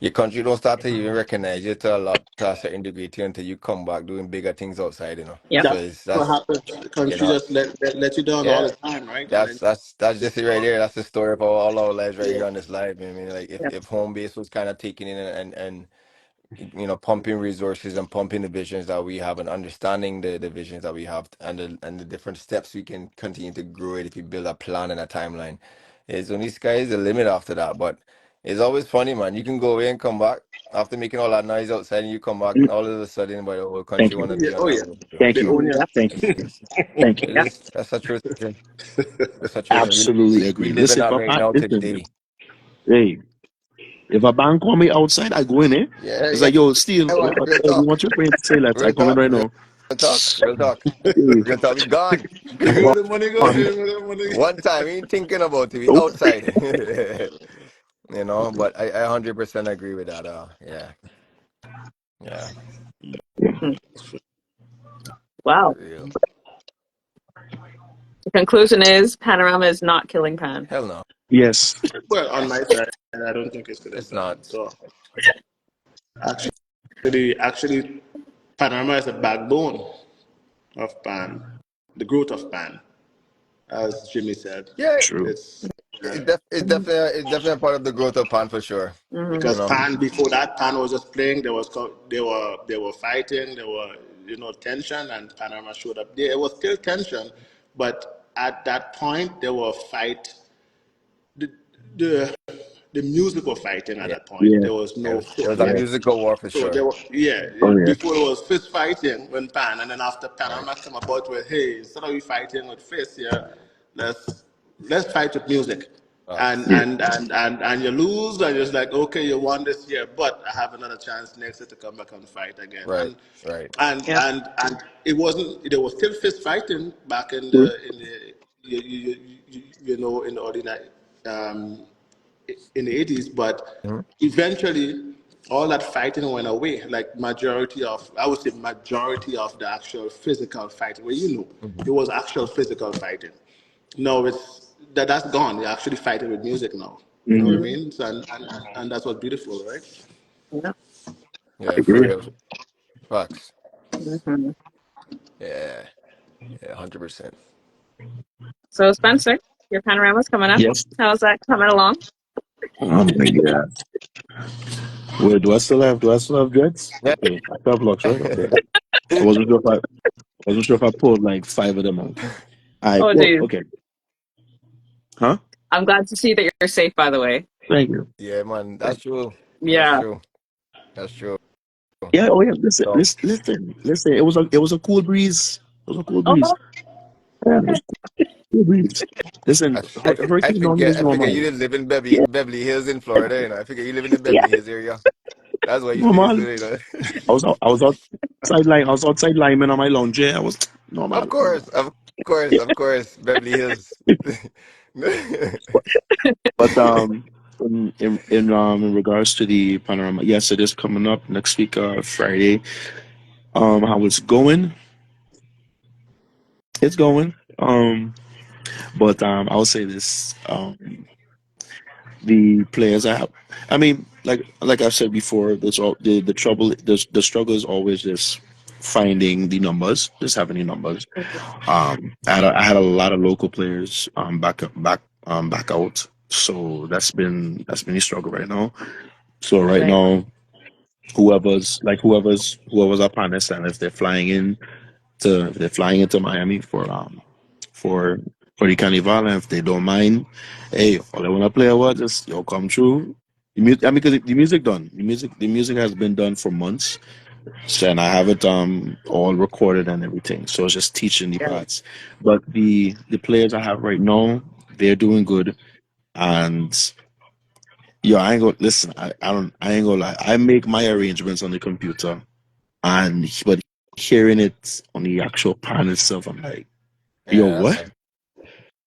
your country don't start to even recognize you to a certain degree too, until you come back doing bigger things outside. Yeah. So That's it's what that's happens. The you country know just let you down all yeah. the time, right? And then That's you just it right fall. there. That's the story of all our lives right Yeah. here on this live. I mean, like Yeah. if home base was kind of taking in and pumping resources and pumping the visions that we have and understanding the visions that we have and the different steps we can continue to grow it if you build a plan and a timeline. It's only sky is the limit after that. But it's always funny, man. You can go away and come back after making all that noise outside, and you come back Mm, and all of a sudden, but the whole country Thank you. want to Yeah. be on Oh that yeah. level. Thank They you. own you. Yeah. Thank you. Thank you. It Yeah. is that's a truth. That's a truth. Absolutely We agree. live in Listen, that right now listen, today. hey, if a bank call me outside, I go in there. Yeah, It's yeah. like, yo, Steel, I want real you talk. want your friend to say that? I Real come in talk. right now. Real talk. Hey, Real talk. We gone. Where the money go? on. Where the money go? One time, we ain't thinking about it. We Nope. outside. You know, but I 100% agree with that. Yeah, yeah, Hmm. Wow. real. The conclusion is Panorama is not killing Pan. Hell no, Yes. Well, on my side, I don't think it's good it's plan. not. So actually, Panorama is the backbone of Pan, the growth of Pan, as Jimmeh said. Yeah, True. It's it's definitely a part of the growth of Pan for sure. Mm-hmm. You because know. Pan before that, Pan was just playing. They were fighting. There were tension, and Panorama showed up. There was still tension, but at that point, there were fight. The the the music were fighting at Yeah, that point. Yeah. There was yeah. no It was fist a Yeah. fight. musical war for So sure. there were, Oh yeah. before there was fist fighting when Pan, and then after Right. Panama come about with, hey, instead of you fighting with fists here, let's let's fight with music. And Facts. Yeah. and and and and you lose, and you're just like, okay, you won this year, but I have another chance next year to come back and fight again. Right. And Right. and Yep. and it wasn't. There was still fist fighting back in True. the in the ordinary um, in the 80s, but Mhm. eventually all that fighting went away. Like I would say majority of the actual physical fighting, well, Mhm. it was actual physical fighting. No, that's gone. You're actually fighting with music now. You know what I Mm-hmm. Mm-hmm. mean? So, and that's what's beautiful, right? Yep. Yeah, I for agree. real. Facts. Mm-hmm. Yeah. Yeah. 100%. So Spencer, your Panorama's coming up. Yes. How's that coming along? Oh my god. Wait, do I still have dreads? Yeah. Okay. I still have locks, right? Okay. I wasn't sure if I pulled like 5 of them out. I Oh, well, geez. okay. Huh? I'm glad to see that you're safe, by the way. Thank you. Yeah, man. That's true. That's Yeah. true. That's true. Yeah, oh yeah, listen, So listen, listen, listen. It was a cool breeze. It was a cool Oh, breeze. Yeah, it okay. was a cool breeze. Listen, I Hurricane Normand forget is normal. you didn't live in Yeah, Beverly Hills in Florida, you know. I forget you live in the yeah, Beverly Hills area. That's why you stay normal. you know. I was outside I was outside Lyman on my lounge. Yeah, I was normal, normal. Yeah. Of course, Beverly Hills. But in regards to the panorama, yes, it is coming up next week, Friday. How it's going? It's going. But I'll say this. The players I have. I mean, like I've said before, there's all the trouble. The struggle is always just finding the numbers, just having the numbers. I had a lot of local players back out, so that's been a struggle right now. So right Right. now, whoever's our partners, and if they're flying into Miami for for the carnival, and if they don't mind, hey, all I want to play what just yo come true. I mean, because the music done, the music has been done for months, so, and I have it all recorded and everything. So it's just teaching the Yeah. parts. But the players I have right now, they're doing good, and yo, I ain't gonna listen. I ain't gonna lie. I make my arrangements on the computer, but hearing it on the actual pan itself, I'm like, yo, Yeah, what?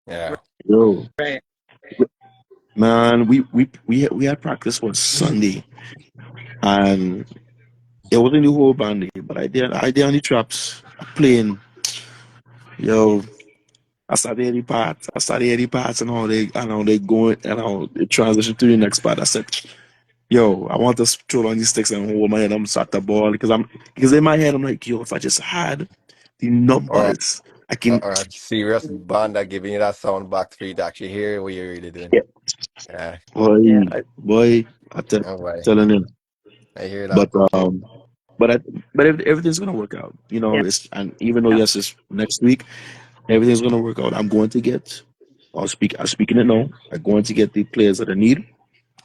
yeah. Yo, Right. man, we had practice on Sunday, and it wasn't the whole band, but I did on the traps playing. Yo, I started hearing the parts and how they going and how they transition to the next part. I said, yo, I want to throw on these sticks and hold my head. I'm start the ball because in my head I'm like, yo, if I just had the Or numbers, I can. or a serious band that giving you that sound back for you to actually hear what you're really doing. Yeah, Yeah. Yeah. boy, Oh boy. telling him. I hear But that. but I, but everything's gonna work out. Yeah. It's and even though Yeah. yes, it's next week, everything's gonna work out. I'm speaking it now. I'm going to get the players that I need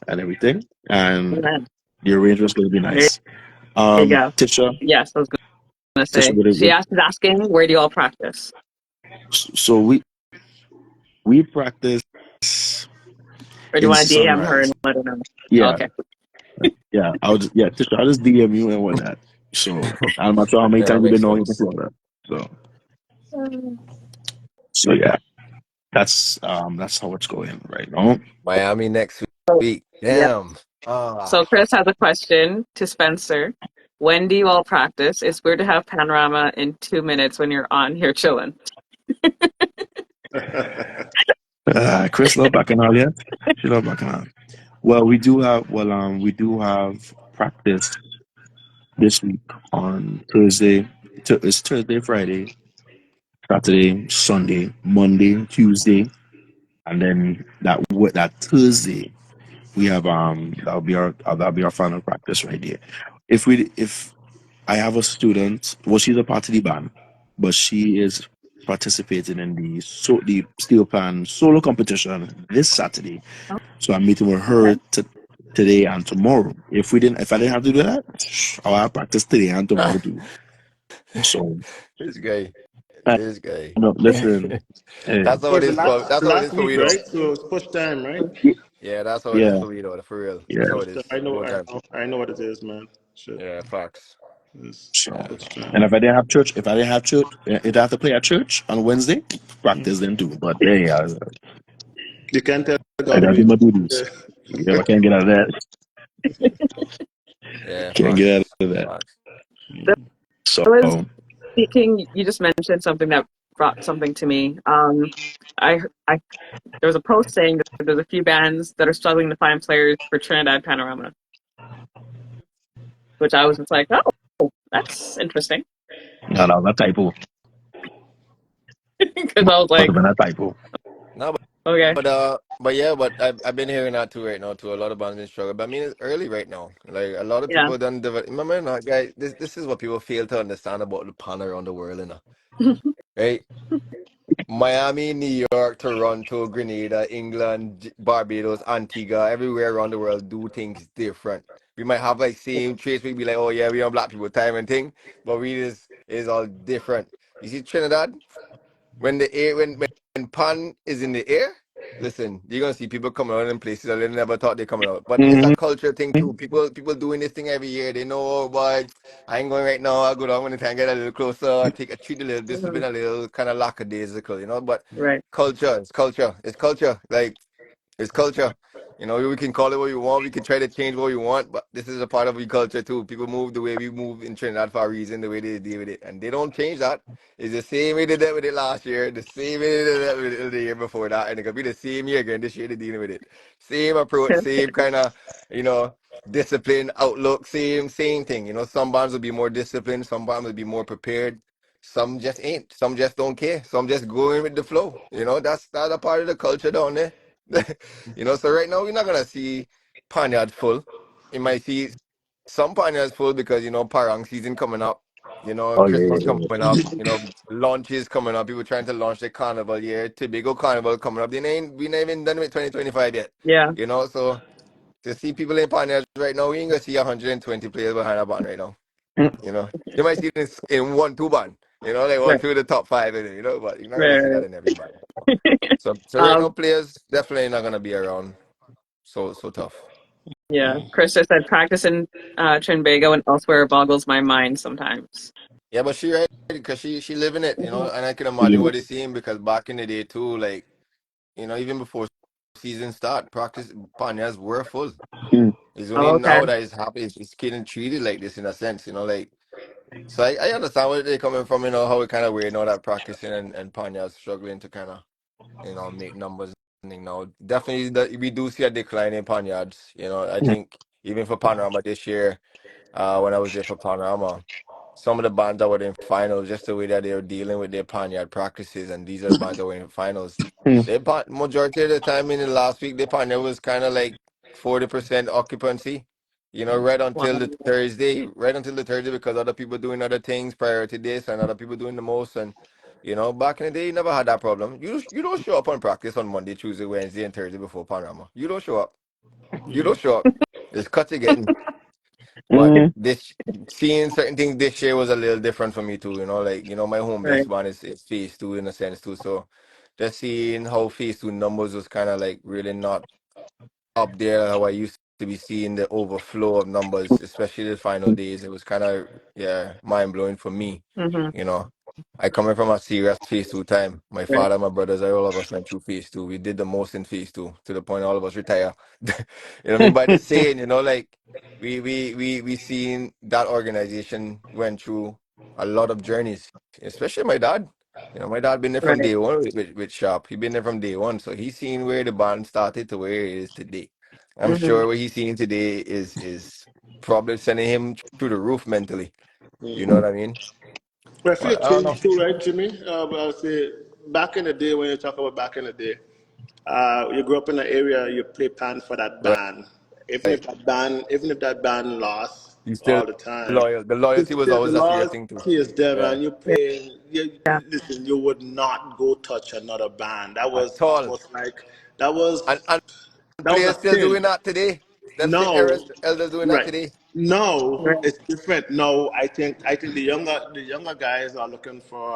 and everything, and Amen. the arrangement's gonna be There nice. you go. Tisha, Yes, I was going to Tisha, say. She's asking, where do you all practice? so we practice Or do you in want to DM her Sunrise. and let her know? Yeah, Okay. yeah. Tisha, I'll just DM you and whatnot. So I'm not sure how many Yeah, times we've makes been knowing to sense. Florida. So so yeah, that's how it's going right now. Miami next week. Yep. Damn. So Ah, Kris has a question to Spencer. When do you all practice? It's weird to have Panorama in 2 minutes when you're on here chilling. Kris love Bacchanal, yeah? She love Bacchanal. Well, we do have practice this week on Thursday. It's Thursday, Friday, Saturday, Sunday, Monday, Tuesday, and then that Thursday we have that'll be our final practice right there. If I have a student, well, she's a part of the band, but she is participating in the steel pan solo competition this Saturday. Oh, So I'm meeting with okay. her today and tomorrow. If I didn't have to do that, I'll have practice today and tomorrow too. So this guy. I This guy. no, listen, hey, That's how So it it's is for last that's how it is last for week, me though. right? So it's push time, right? Yeah, that's how it is yeah, for me though, for real. That's yeah. how Push it time. is. I know, More I time. know, I know what it is, man. Shit, Yeah, facts. it's So, Yeah. push time. and if I have to play at church on Wednesday, practice then too. But yeah, You can't tell I God to gotta do wait. my duties. Yeah, I can't get out of that. Yeah, Can't get out facts. of that. Facts. There So, was speaking. You just mentioned something that brought something to me. I there was a post saying that there's a few bands that are struggling to find players for Trinidad Panorama, which I was just like, oh, that's interesting. no, that was a typo. Because I was Must have like, been a typo. No, okay, but yeah, but I've been hearing that too right now too. A lot of bands been struggling. But I mean it's early right now. Like a lot of yeah, people done develop remember not guys, this is what people fail to understand about the pan around the world, you know. Right? Miami, New York, Toronto, Grenada, England, Barbados, Antigua, everywhere around the world do things different. We might have like same traits. We be like, oh yeah, we on black people time and thing, but we just is all different. You see Trinidad when the air when pan is in the air. Listen, you're gonna see people coming out in places that they never thought they coming out. But it's a Mm-hmm. culture thing too. People doing this thing every year. They know, oh boy, I ain't going right now. I'll go down when the time get a little closer. Treat a little hmm discipline, a little kind of lackadaisical, you know. But right. culture, it's culture. Like it's culture. You know, we can call it what we want. We can try to change what we want, but this is a part of our culture too. People move the way we move in Trinidad for a reason, the way they deal with it, and they don't change that. It's the same way they did with it last year, the same way they did that with it the year before that, and it could be the same year again this year. They're dealing with it, same approach, same kind of, you know, discipline, outlook, same thing. You know, some bands will be more disciplined, some bands will be more prepared. Some just ain't. Some just don't care. Some just going with the flow. You know, that's a part of the culture down there. You know, so right now we're not gonna see Panyard full. You might see some Panyards full because you know Parang season coming up. You know, Oh yeah, Christmas yeah, coming up. You know, launches coming up. People trying to launch their carnival year. Tobago carnival coming up. We ain't even done with 2025 yet. Yeah, You know, so to see people in Panyards right now, we ain't gonna see 120 players behind a band right now. yeah. You know, you might see this in one, two band. You know, like one, right, two of the top five in it. You know, but you're not gonna see right. that in every band. So right now, um, players definitely not gonna be around so tough. yeah. Chris just said practice in Trinbago and elsewhere boggles my mind sometimes. Yeah, but she right because she living it, you know, Mhm. and I can You imagine live what he's seeing because back in the day too, like you know, even before season start, practice panyas were full. it. It's only Oh, okay. now that it's happy, it's getting treated like this in a sense, you know, like so I understand where they're coming from, you know, how it kind of weird, you know, that practicing and panyas struggling to kind of you know make numbers. And, you know, definitely we do see a decline in panyards. You know, I think even for Panorama this year. When I was there for Panorama. Some of the bands that were in finals, just the way that they were dealing with their Panyard practices, and these are the bands that were in finals. Majority of the time in the last week, their Panyard was kind of like 40% occupancy. You know, Wow. right until the Thursday, because other people doing other things prior to this, and other people doing the most. And you know, back in the day, you never had that problem. You don't show up on practice on Monday, Tuesday, Wednesday, and Thursday before Panorama. You don't show up. You don't show up. It's cut to getting. But Mm-hmm. this seeing certain things this year was a little different for me too, you know, like you know, my home base Right. one is phase two in a sense too. So just seeing how phase two numbers was kind of like really not up there how I used to be seeing the overflow of numbers, especially the final days. It was kind of, yeah, mind blowing for me. Mm-hmm. You know, I coming from a serious phase two time. My Right. father, my brothers, all of us went through phase two. We did the most in phase two to the point all of us retire. You know what I mean? By the saying, like we seen that organization went through a lot of journeys, especially my dad. My dad been there from Right. day one with Sharp. He been there from day one, so he's seen where the band started to where it is today. I'm Mm-hmm. sure what he's seeing today is probably sending him through the roof mentally. You know what I mean? Well, I feel But it I don't know. changed too, right, Jimmy? But I'll say back in the day, when you talk about back in the day, you grew up in an area, you play pan for that Right. band. Even if that band lost He's still all the time, loyal. The loyalty was the always a fair thing too. loyalty is there, Yeah. man. You Yeah. play. Yeah. Listen, you would not go touch another band. That At was all. almost like that was And that was a players still thing. doing that today. Them same No, elders doing that right. today. No, Right. it's different. No, I think the younger guys are looking for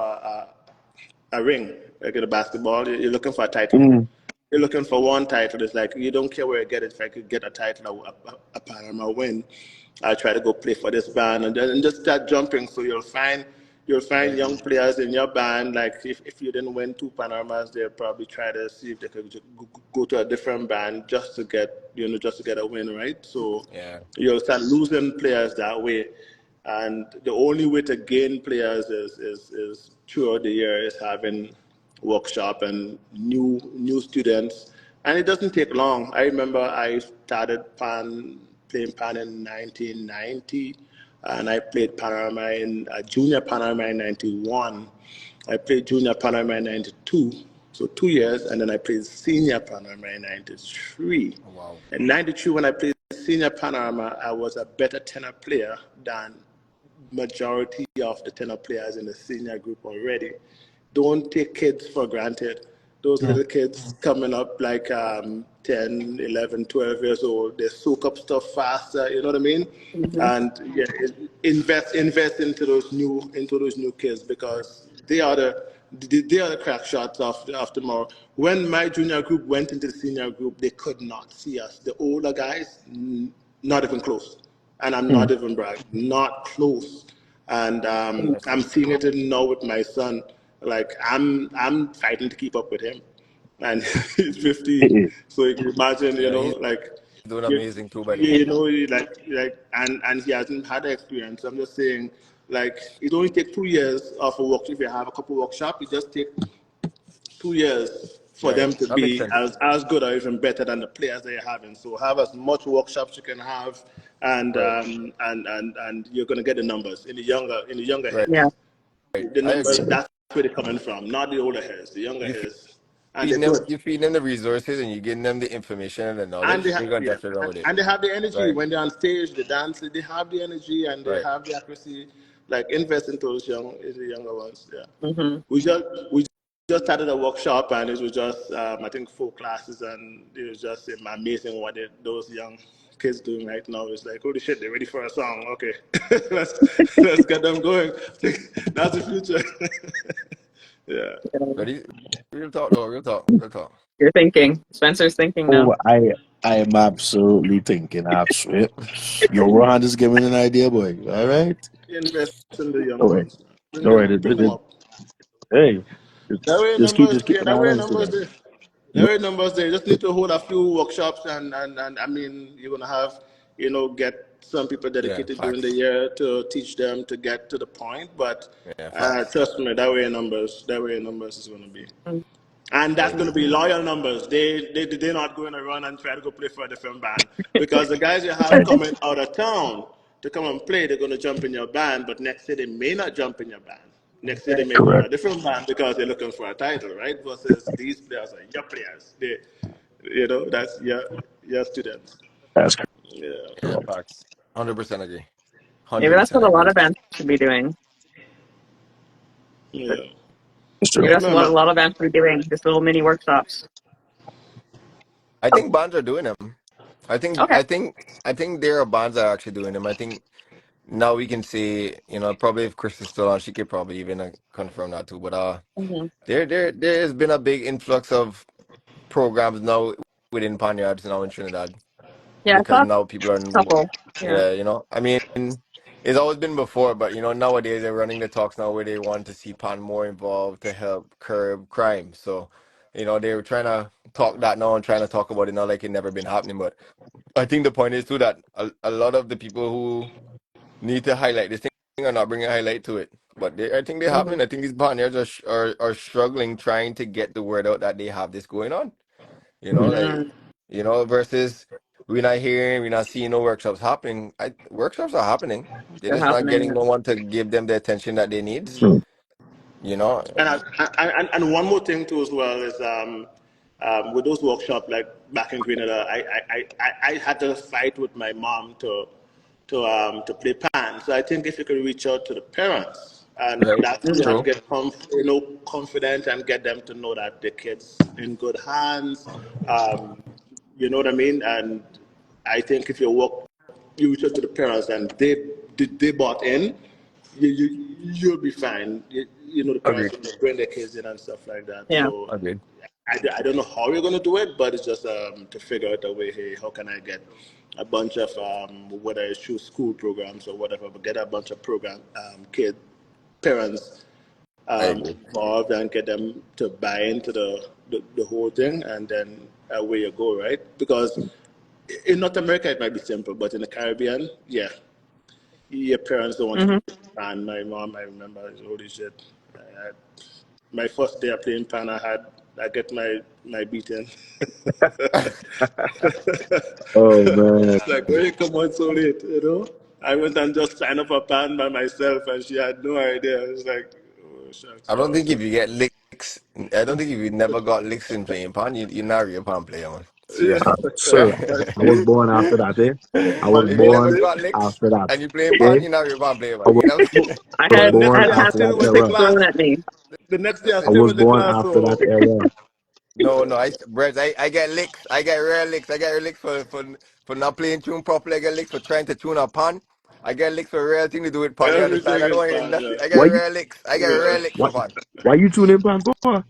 a ring, like in the basketball. You're looking for a title. Mm. You're looking for one title. It's like you don't care where you get it. If I could get a title, a Panorama win, I try to go play for this band and just start jumping. So you'll find I young agree. players in your band. Like if you didn't win two Panoramas, they'll probably try to see if they could go to a different band just to get a win, right? So Yeah. you'll start losing players that way. And the only way to gain players is throughout the year is having workshop and new students. And it doesn't take long. I remember I started playing pan in 1990, and I played Panorama in junior Panorama in 91. I played junior Panorama in 92, so 2 years, and then I played senior Panorama in 93. Oh, wow. In 93, when I played senior Panorama, I was a better tenor player than majority of the tenor players in the senior group already. Don't take kids for granted. Those Mm. little kids coming up like 10, 11, 12 years old, they soak up stuff faster, you know what I mean? Mm-hmm. And yeah, invest into those new kids because they are the crack shots of tomorrow. When my junior group went into the senior group, they could not see us. The older guys, not even close, and I'm not Mm. even bragging, not close. And I'm Interesting. seeing it now with my son. Like I'm fighting to keep up with him, and he's 15. So you can imagine, Yeah, he's like doing you, amazing too, by the way. you know, and he hasn't had the experience. I'm just saying, like it only takes 2 years of a work. If you have a couple workshops, it just take 2 years for Right. them to That makes be sense. as good or even better than the players that you're having. So have as much workshops you can have, and Right. you're gonna get the numbers in the younger Right. Yeah. heads. Right. The I numbers, agree. So, that's where they're coming from, not the older heads, the younger You heads, and they're feeding them, good. you feeding them the resources, and you getting them the information and the And knowledge. They're gonna yeah, definitely run with it. and they have the energy Right. when they're on stage, they dance, they have the energy and they Right. have the accuracy. Like invest into the younger ones. Yeah, Mm-hmm. we just started a workshop and it was just I think 4 classes and it was just amazing what those young kids doing right now. It's like holy shit, they're ready for a song. Okay, let's get them going. That's the future. Yeah. Yeah. But real talk though. Real talk. Real talk. You're thinking. Spencer's thinking now. oh, I am absolutely thinking. Absolutely. Your Rohan just giving an idea, boy. All right. Invest in the young All right. ones. Bring All right. them, bring them up. Hey, That way just keep numbers, yeah, an eye that way on numbers Instagram. there. That way numbers there. You just need to hold a few workshops and I mean you're gonna have, get some people Yeah. dedicated during the Facts. year to teach them to get to the point. But Yeah. Facts. trust me, that way numbers is gonna be. Mm. And I that's going to agree. be loyal numbers. They're not going to run and try to go play for a different band because the guys you have Right. coming out of town to come and play, they're going to jump in your band, but next year they may not jump in your band. Next year they Right. may go in a Correct. different band because they're looking for a title, right? Versus these players are your players. That's your students. That's Yeah, Yeah. correct. Facts. 100% agree. Maybe Hundred that's percent what a lot agree. of bands should be doing. But yeah. It's maybe true. that's No, what a man. lot of bands should be doing. Just little mini workshops. I think bands are doing them. I think. Okay. I think. I think there are bands that are actually doing them. I think now we can say, probably if Kris is still on, she could probably even confirm that too. But Mm-hmm. there has been a big influx of programs now within Panyards now in Trinidad. Yeah, I because saw a now people are couple. Yeah. yeah, I mean, it's always been before, but nowadays they're running the talks now where they want to see Pan more involved to help curb crime. So, they were trying to talk that now and trying to talk about it now like it never been happening. But I think the point is too that a lot of the people who need to highlight this thing are not bringing a highlight to it. But I think they're Hmm. happening. I think these partners are struggling trying to get the word out that they have this going on. Like, Mm, versus we're not seeing no workshops happening. Workshops are happening. They're they're just not happening. getting no one to give them the attention that they need. You know, And one more thing too as well is with those workshops like back in Grenada, I had to fight with my mom to play pan. So I think if you could reach out to the parents, and right? that's how you have to True. get confident and get them to know that the kids in good hands. You know what I mean? And I think if you reach out to the parents and they bought in, you'll be fine. The parents Agreed. will bring their kids in and stuff like that. Yeah. So Agreed. I don't know how we're going to do it, but it's just to figure out a way. Hey, how can I get a bunch of whether it's through school programs or whatever, but get a bunch of program kid parents I agree. involved and get them to buy into the whole thing, and then away you go, right? Because in North America it might be simple, but in the Caribbean, yeah, your parents don't want you Hmm. to play pan. My mom, I remember, holy shit. I, my first day of playing pan, I get my beating. Oh man. It's like, where you come on so late? I went and just signed up a pan by myself, and she had no idea. It's like, oh shucks. I don't So think if you get licks, I don't think if you never got licks in playing pan, you're not a real pan player, man. yeah, Seriously. Sir, I was born after that, eh? I was but If you but never born got licks after that. and you playing Okay? pan, you're not a real pan player, I man. was, I I was had but next I born had day I pan after still that went to era. class. thrown at me. The next day I I Listen, still was went to born class. after that So era. no, Brett, I get licks. I get rare licks. I get licks for not playing tune properly. I get licks for trying to tune a pan. I get licks for real thing to do with pan. You everything understand? I don't is want to hear fine. nothing. Yeah. I get Why you rare licks. I get Yeah. rare licks why for pan. why you tuning pan for?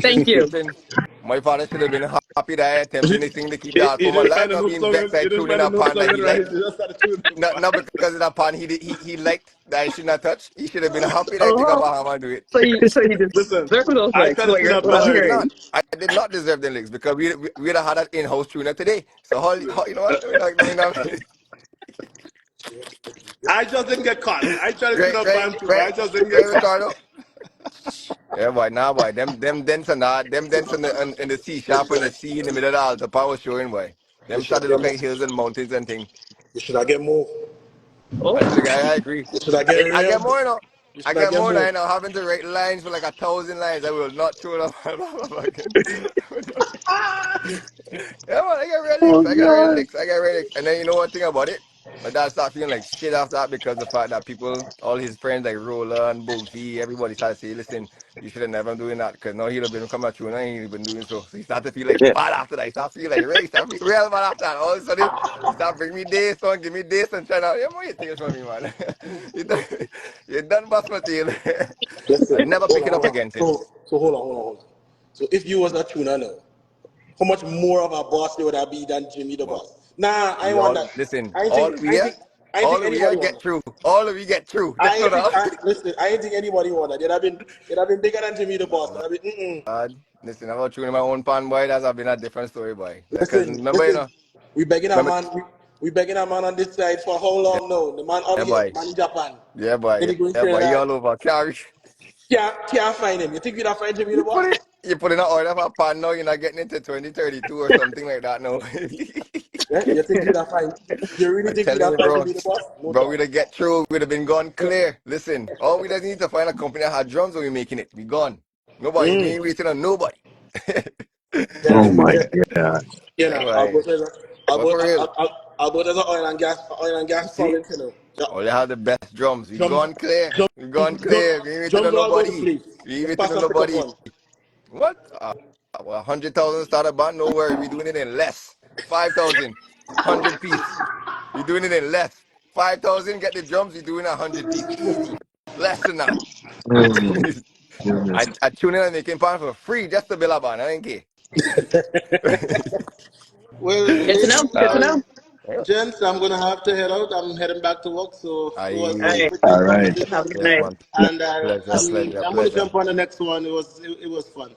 Thank you. Listen, my father should have been happy that I attempted this thing to keep the art He for my didn't life, find a not no being song. vexed. I He didn't tune in find a a no pan song that he right. liked. He just started tuning the Not because of that pan he liked that I should not touch. He should have been happy that I take a Oh, Bahama and do it. so you Listen, deserve those I legs. tried to What tune you're a No, what pan I'm I did hearing. not. I did not deserve the licks because we'd have had an in-house tuner today. So how you know what? Let me not. I just didn't get caught. I tried to tune Right, a right, pan too, but right, I just didn't right, get caught. Ricardo. Yeah, boy, nah, boy. Them dents and that, them dents in the C sharp and the C in the middle of the altar power showing, boy. You Them should started have to get look more. like hills and mountains and thing. You should have get more. I Oh, should have. I agree. You should have get I get real. more now. You I should have get get more now. more. You know, having to write lines for like 1,000 lines. I will not throw it up again. Yeah, man, I got real licks. Oh I got real god. licks. I got real licks. And then you know one thing about it? My dad started feeling like shit after that because the fact that people, all his friends like Roller and Bofi, everybody started saying, listen, you should have never been doing that because now he'd have been coming at you and I ain't been doing so. So he started to feel like Yeah. bad after that. He started feeling like race. Started feeling real bad after that. All of a sudden, he started bringing me this, son, give me this and trying to, yeah, what you think from me, man? you done bust my tail. I Listen, never hold pick on, it up hold on. again since. So hold on. So if you was a tuner now, how much more of a boss you would have be than Jimmy the Well, boss? Nah, I we ain't want all that. listen. I ain't think I ain't think I ain't think All we anybody are want get that. through. All of we get through. That's I ain't what think up. listen, I ain't think anybody want that. They'd have been bigger than Jimmy the boss. They'd have been God, listen, about chewing my own pan, boy. That's have been a different story, boy. Because Listen, remember, listen. We begging a remember, man. We begging a man on this side for how long now? The man out yeah, here, boy, man in Japan. yeah, boy, Then he go in yeah, boy. You Trinidad. all over. Carry. Can't find him. You think we'd have find Jimmy the You boss? put in an order for a pan now. You're not getting into 2032 or something like that. No, Yeah? You think we'd have find? You really I'm think we'd telling have you, find bro. Jimmy the boss? No Bro, we'd chance. have get through. We'd have been gone clear. Listen, all we just need to find a company that had drums when we making it. We gone. Nobody. We ain't waiting on nobody. Yeah, Oh my yeah. god. You Yeah, know, boy. But for real. I'll as an oil and gas See? talent, you know. Yeah. All they have the best drums. We Drums, gone clear. drums, We gone drums, clear. We ain't waiting drums on all over the nobody. place. We ain't Just waiting pass on and pick up nobody. one. What? 100,000 start a band? No worry. We doing it in less. 5,000. 100 piece. We doing it in less. 5,000, get the drums. We doing 100 piece. Easy. Less than that. Oh my goodness. I tune in and making pan for free just to build a band. I ain't care. Well, Good to know. ladies Good to Uh, know. and gents, I'm gonna have to head out. I'm heading back to work, so it was All I right. a All great right. Have a conversation, good yes, night. man. and Pleasure, pleasure, I'm gonna pleasure. jump on the next one. It was fun.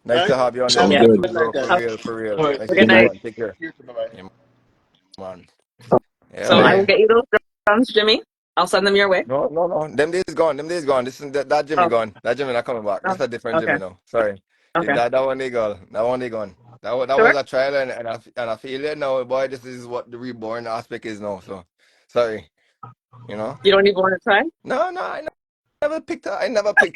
Nice Right? to have you on the Have Sounds a Yeah. show good. too, good night, bro. For Have guys. real, for real. All right. Nice a to good Good meet you, night. night. man. Take care. You too. Bye. Yeah, man. Yeah, So I will man. get you those drums, Jimmy. I'll send them your way. No, no, no. Them days gone. Them days gone. This is that Jimmy Oh, gone. That Jimmy not coming back. oh, This is a different okay. Jimmy now. Sorry. Okay. That one day gone. That one day gone. That Sure. was a trial and a failure. Now, boy, this is what the reborn aspect is now. So, sorry. You know. You don't even want to try? No, no. I never picked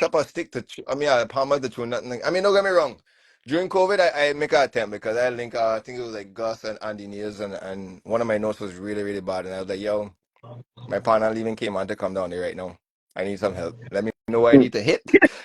up a stick to. I mean, I hammer to chew nothing. I mean, don't get me wrong. During COVID, I make an attempt because I link. I think it was like Gus and Andy Nears, and one of my notes was really, really bad, and I was like, yo. My partner even came on to come down there right now. I need some help. Let me know where I need to hit,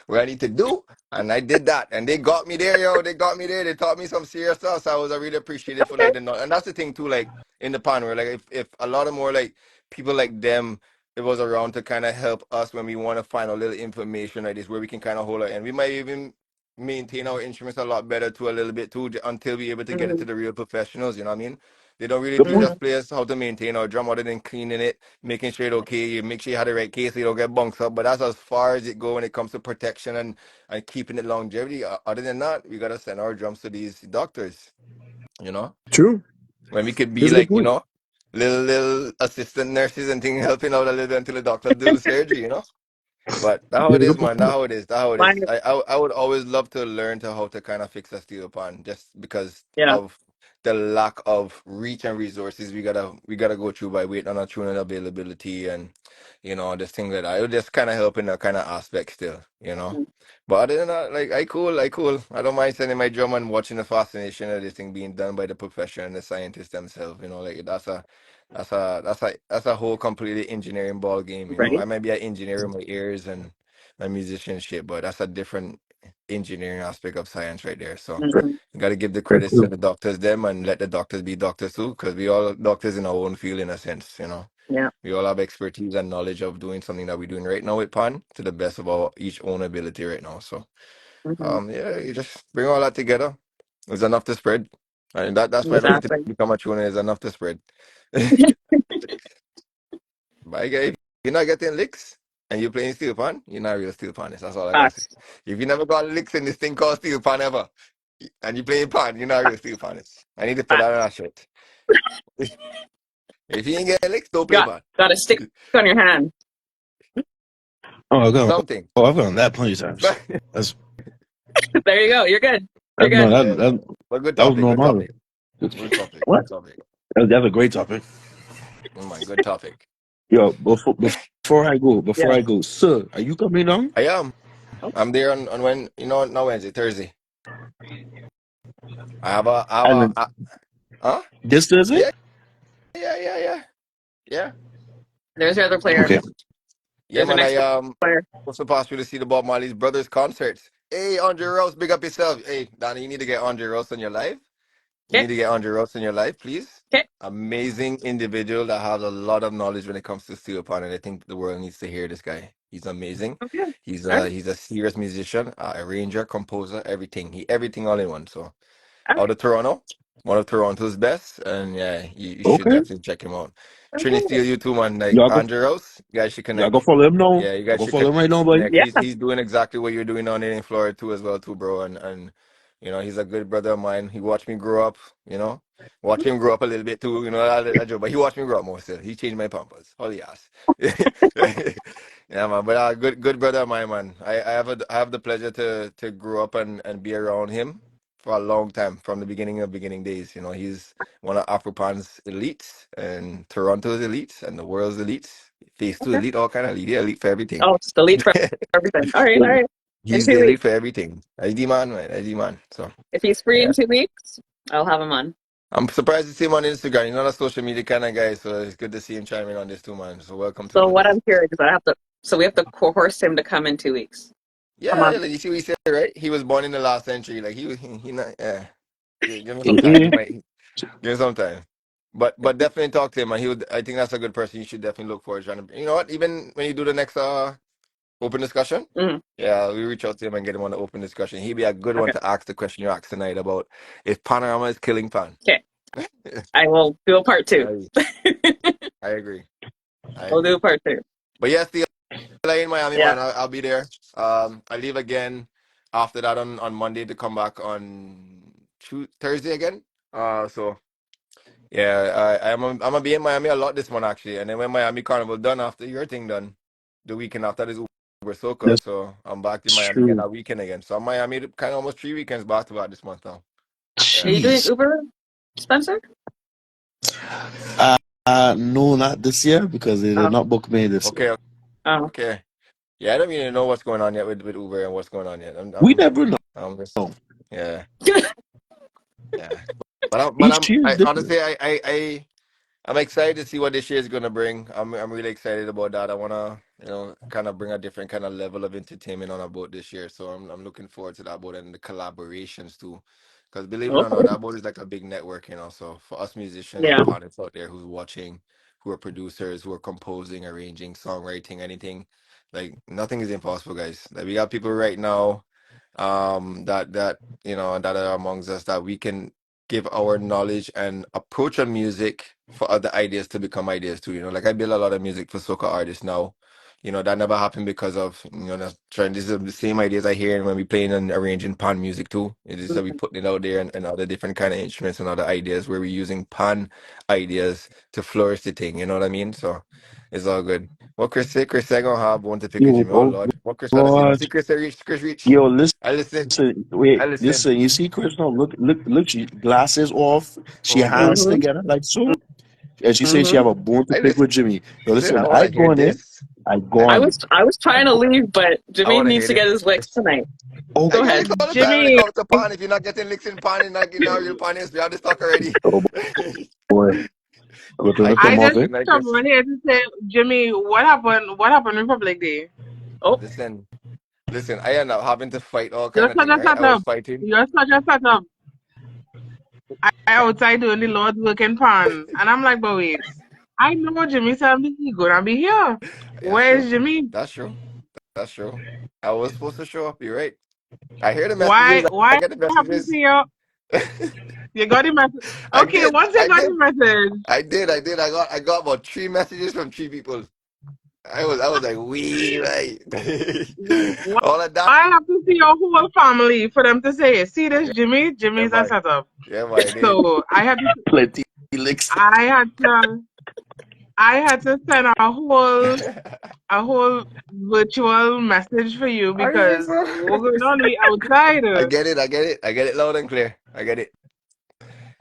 what I need to do. And I did that. And they got me there, yo. They got me there. They taught me some serious stuff. So I was really appreciative for Okay. like the and that's the thing too, like in the pan where like if a lot of more like people like them it was around to kind of help us when we want to find a little information like this where we can kind of hold it and we might even maintain our instruments a lot better too a little bit too until we're able to get into Mm-hmm. the real professionals, you know what I mean? They don't really Good teach point. us Mm-hmm. players how to maintain our drum other than cleaning it, making sure it's okay. You make sure you have the right case so you don't get bunks up. But that's as far as it go when it comes to protection and keeping it longevity. Other than that, we gotta send our drums to these doctors, you know? True. When we could be That's a good like, point. little assistant nurses and things helping out a little bit until the doctor do the surgery, you know? But that's how You it have a is, good man. point. That's how it is. That's how it Mine, is. I would always love to learn to how to kind of fix a steel pan just because yeah. of the lack of reach and resources we gotta go through by waiting on a tuning availability and this thing that I would just kind of help in that kind of aspect still, you know. Mm-hmm. But other than that, like I cool. I don't mind sending my drum and watching the fascination of this thing being done by the profession and the scientists themselves. Like that's a whole completely engineering ball game. Right. I might be an engineer in my ears and my musicianship, but that's a different engineering aspect of science right there. So Very, Mm-hmm. you got to give the very credits to true. the doctors them and let the doctors be doctors too, because we all doctors in our own field in a sense. Yeah. We all have expertise and knowledge of doing something that we're doing right now with Pan to the best of our each own ability right now. So Mm-hmm. yeah, you just bring all that together. It's enough to spread. And that's why I don't need to Exactly. become a tuner. It's enough to spread. Bye, guy. If you're not getting licks and you're playing steel pan, you're not real steel panist. That's all I gotta say. Facts. If you never got licks in this thing called steel pan ever, and you playing pan, you're not real steel panist. I need to put Facts. that on that shirt. If you ain't getting licks, don't play Got pan. got a stick on your hand. Oh, I've gone. Something. Oh, I've gone that plenty of times. That's There you go. You're good. You're that's no good. Yeah, that but good that was topic. Good normal. topic. Good topic. What? Good topic. That's a great topic. Oh my, good topic. Yo, before Yeah. I go, sir, are you coming down? I am. Oh, I'm there on when not Wednesday, Thursday. I have And a, then huh? this Thursday? Yeah, yeah. Yeah. there's your other player. Okay. Yeah, There's your man. next I player. was supposed to see the Bob Marley's brothers concerts. Hey, Andre Rose, big up yourself. Hey, Danny, you need to get Andre Rose on your live. You Okay. need to get Andre Rose in your life, please. Okay. Amazing individual that has a lot of knowledge when it comes to steel pan, and I think the world needs to hear this guy. He's amazing. Okay. He's All a right. he's a serious musician, arranger, composer, everything. Everything all in one. So All right. out of Toronto, one of Toronto's best, and yeah, you should Okay. definitely check him out. Trinity Okay. Steel, you too, man. Like Y'all go Andre Rose, you guys should y'all go connect. follow him now. Yeah, you Y'all guys go should follow him right now, boy. connect. Yeah. He's doing exactly what you're doing down there in Florida too, as well, too, bro. And he's a good brother of mine. He watched me grow up. Watch him grow up a little bit too. I joke, but he watched me grow up more still. He changed my pampers. Holy ass. Yeah, man. But good brother of mine, man. I have the pleasure to grow up and be around him for a long time from the beginning days. He's one of Afropan's elites and Toronto's elites and the world's elites. Phase two Okay. elite, all kind of elite. Yeah, elite for everything. Oh, it's delete for everything. All right. All right. In He's the two elite weeks. for everything. ID man, man. ID man. So If he's free in yeah. 2 weeks, I'll have him on. I'm surprised to see him on Instagram. He's not a social media kind of guy, so it's good to see him chiming on this too, man. So welcome to So the what day. I'm hearing is so we have to coerce him to come in 2 weeks. Come Yeah, on. like, you see what he said, right? He was born in the last century. Like he not. Yeah, give me some time. Mm-mm. He might give me some time. But definitely talk to him, and he would. I think that's a good person. You should definitely look for. Trying to. You know what? Even when you do the next open discussion, Mm, yeah, we reach out to him and get him on the open discussion. He'd be a good one okay. to ask the question you asked tonight about if Panorama is killing Pan. Okay. I will do a part two. I, I agree. I We'll do agree. a part two. But yes, the in Miami, Yeah. man. I'll be there. I leave again after that on Monday to come back on Thursday again. So yeah, I'm gonna be in Miami a lot this month actually, and then when Miami Carnival done after your thing done, the weekend after this Uber Soca, That's so I'm back in Miami again true. that weekend again. So I'm Miami kind of almost 3 weekends back to back this month now. Are Yeah. you doing Jeez. Uber, Spencer? No, not this year because they did Oh, not book me this year. Okay, oh. okay. Yeah, I don't even know what's going on yet with Uber and what's going on yet. We never know. I'm just yeah. Yeah. Each year is I different. honestly I'm excited to see what this year is gonna bring. I'm really excited about that. I wanna, kind of bring a different kind of level of entertainment on a boat this year. So I'm looking forward to that boat and the collaborations too. Because believe it or not, Okay. that boat is like a big network, So for us musicians Yeah. and artists out there who's watching, who are producers, who are composing, arranging, songwriting, anything, like nothing is impossible, guys. Like we got people right now, that are amongst us that we can give our knowledge and approach on music for other ideas to become ideas too. Like I build a lot of music for soca artists now. That never happened because of, the trend. These are the same ideas I hear when we playing and arranging pan music too. It is that we Mhm. putting it out there and other different kind of instruments and other ideas where we're using pan ideas to flourish the thing. You know what I mean? So it's all good. What Chris said, Chris said gonna have one to pick with Yo, Jimmy. Oh oh Lord. What Chris gotta say? No, Lord. see Chris reach, Chris reach. Yo, I listen. I wait, listen. listen. You see, Chris? No, look. She glasses off. She Oh Lord. hands Mhm. together like so, and she says she have Mhm. a bone to I pick with listen. Jimmy. Yo, I listen. want I to hear gone in. this. I I, gone. I was I, trying to leave, but I Jimmy want to needs hear to get his licks this. tonight. Oh I Go get ahead. licks all the time when it Jimmeh, comes to pan. If you're not getting licks in pan, you're not getting out real pan. We have the stock already. oh boy, we're I gonna get I come off just it. everything like come this. on here to say, Jimmeh, what happened? What happened Republic Day? Oh, Listen, listen. I end up having to fight all kind You're of such thing, a right? I was setup. fighting. You're such a setup. I outside doing the Lord's work in pan. And I'm like, but wait. I know Jimmy said he gonna be here. That's Where's true. Jimmy? That's true. That's true. I was supposed to show up. You're right. I hear the messages. I Why get the happened to messages. you? You got the message. I Okay, did. once you I got the did. message, I did. I got about 3 messages from 3 people. I was like, we right. why All of that. I have to see your whole family for them to say, see this Jimmy? Yeah, Jimmy's a man. setup. Yeah, man, I did. So Plenty licks. I had to I had to send a whole virtual message for you I hear because so. we're going on the outside. I get it. I get it. I get it loud and clear. I get it.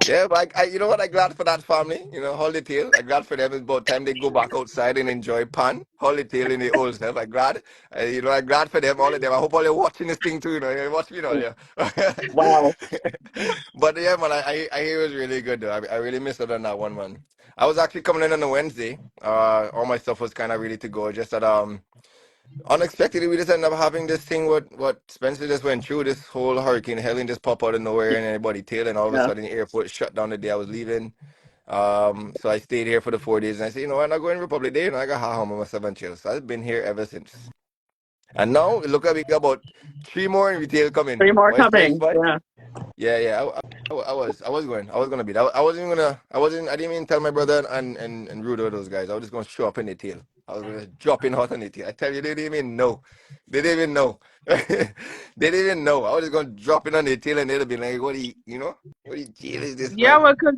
Yeah, but you know what? I'm glad for that family. Hold the tail. I'm glad for them. It's about time they go back outside and enjoy pan. Hold the tail in the old self. I'm glad. I'm glad for them, all of them. I hope all you're watching this thing too. You watch me all, yeah. wow. But yeah, man, I hear it was really good though. I really missed out on that one, man. I was actually coming in on a Wednesday. All my stuff was kind of ready to go. Just that unexpectedly, we just ended up having this thing. What Spencer just went through, this whole Hurricane Helen just pop out of nowhere and anybody tail, and all of a Yeah. sudden the airport shut down the day I was leaving. So I stayed here for the 4 days, and I said, I'm not going Republic Day, and I got home by myself and chill. So I've been here ever since. And now look at we got about 3 more in retail coming. 3 more But it's still coming. fun. Yeah. Yeah, yeah. I was gonna be. I didn't even tell my brother and Rudo those guys. I was just gonna show up in the tail. I was gonna drop in hot on the tail. I tell you, they didn't even know. They didn't even know. They didn't even know. I was just gonna drop in on the tail and they'd be like, what the jail is this, Yeah, man? well, because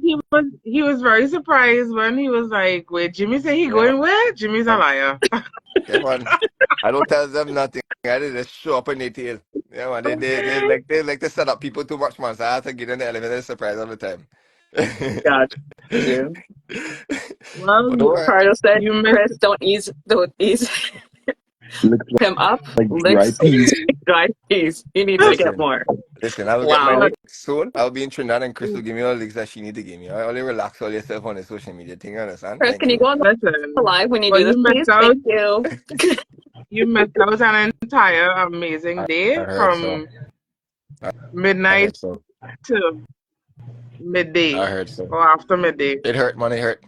he was very surprised when he was like, wait, Jimmy said he Yeah, going where? Jimmy's a man. liar. Yeah, man. I don't tell them nothing. I just show up in the tail. Yeah, man. Okay. They like to set up people too much, man. So I have to get in the elevator surprise all the time. Got you. Well, But don't you, worry. Carlos said, you missed Chris, don't ease Licks him up. like dry Licks peas. dry peas. He needs to get Listen, more. listen. I will get my Wow. but licks soon. I'll be in Trinidad and Chris will give me all the licks that she need to give me. I only relax all yourself on the social media thing. You understand? Chris, Thank can you you. go on the listen, live when you but do you this, missed please? out. Thank you. You missed out an entire amazing I day heard so. from I, I midnight heard so. to I midday heard so. or after midday. It hurt, man. It hurt.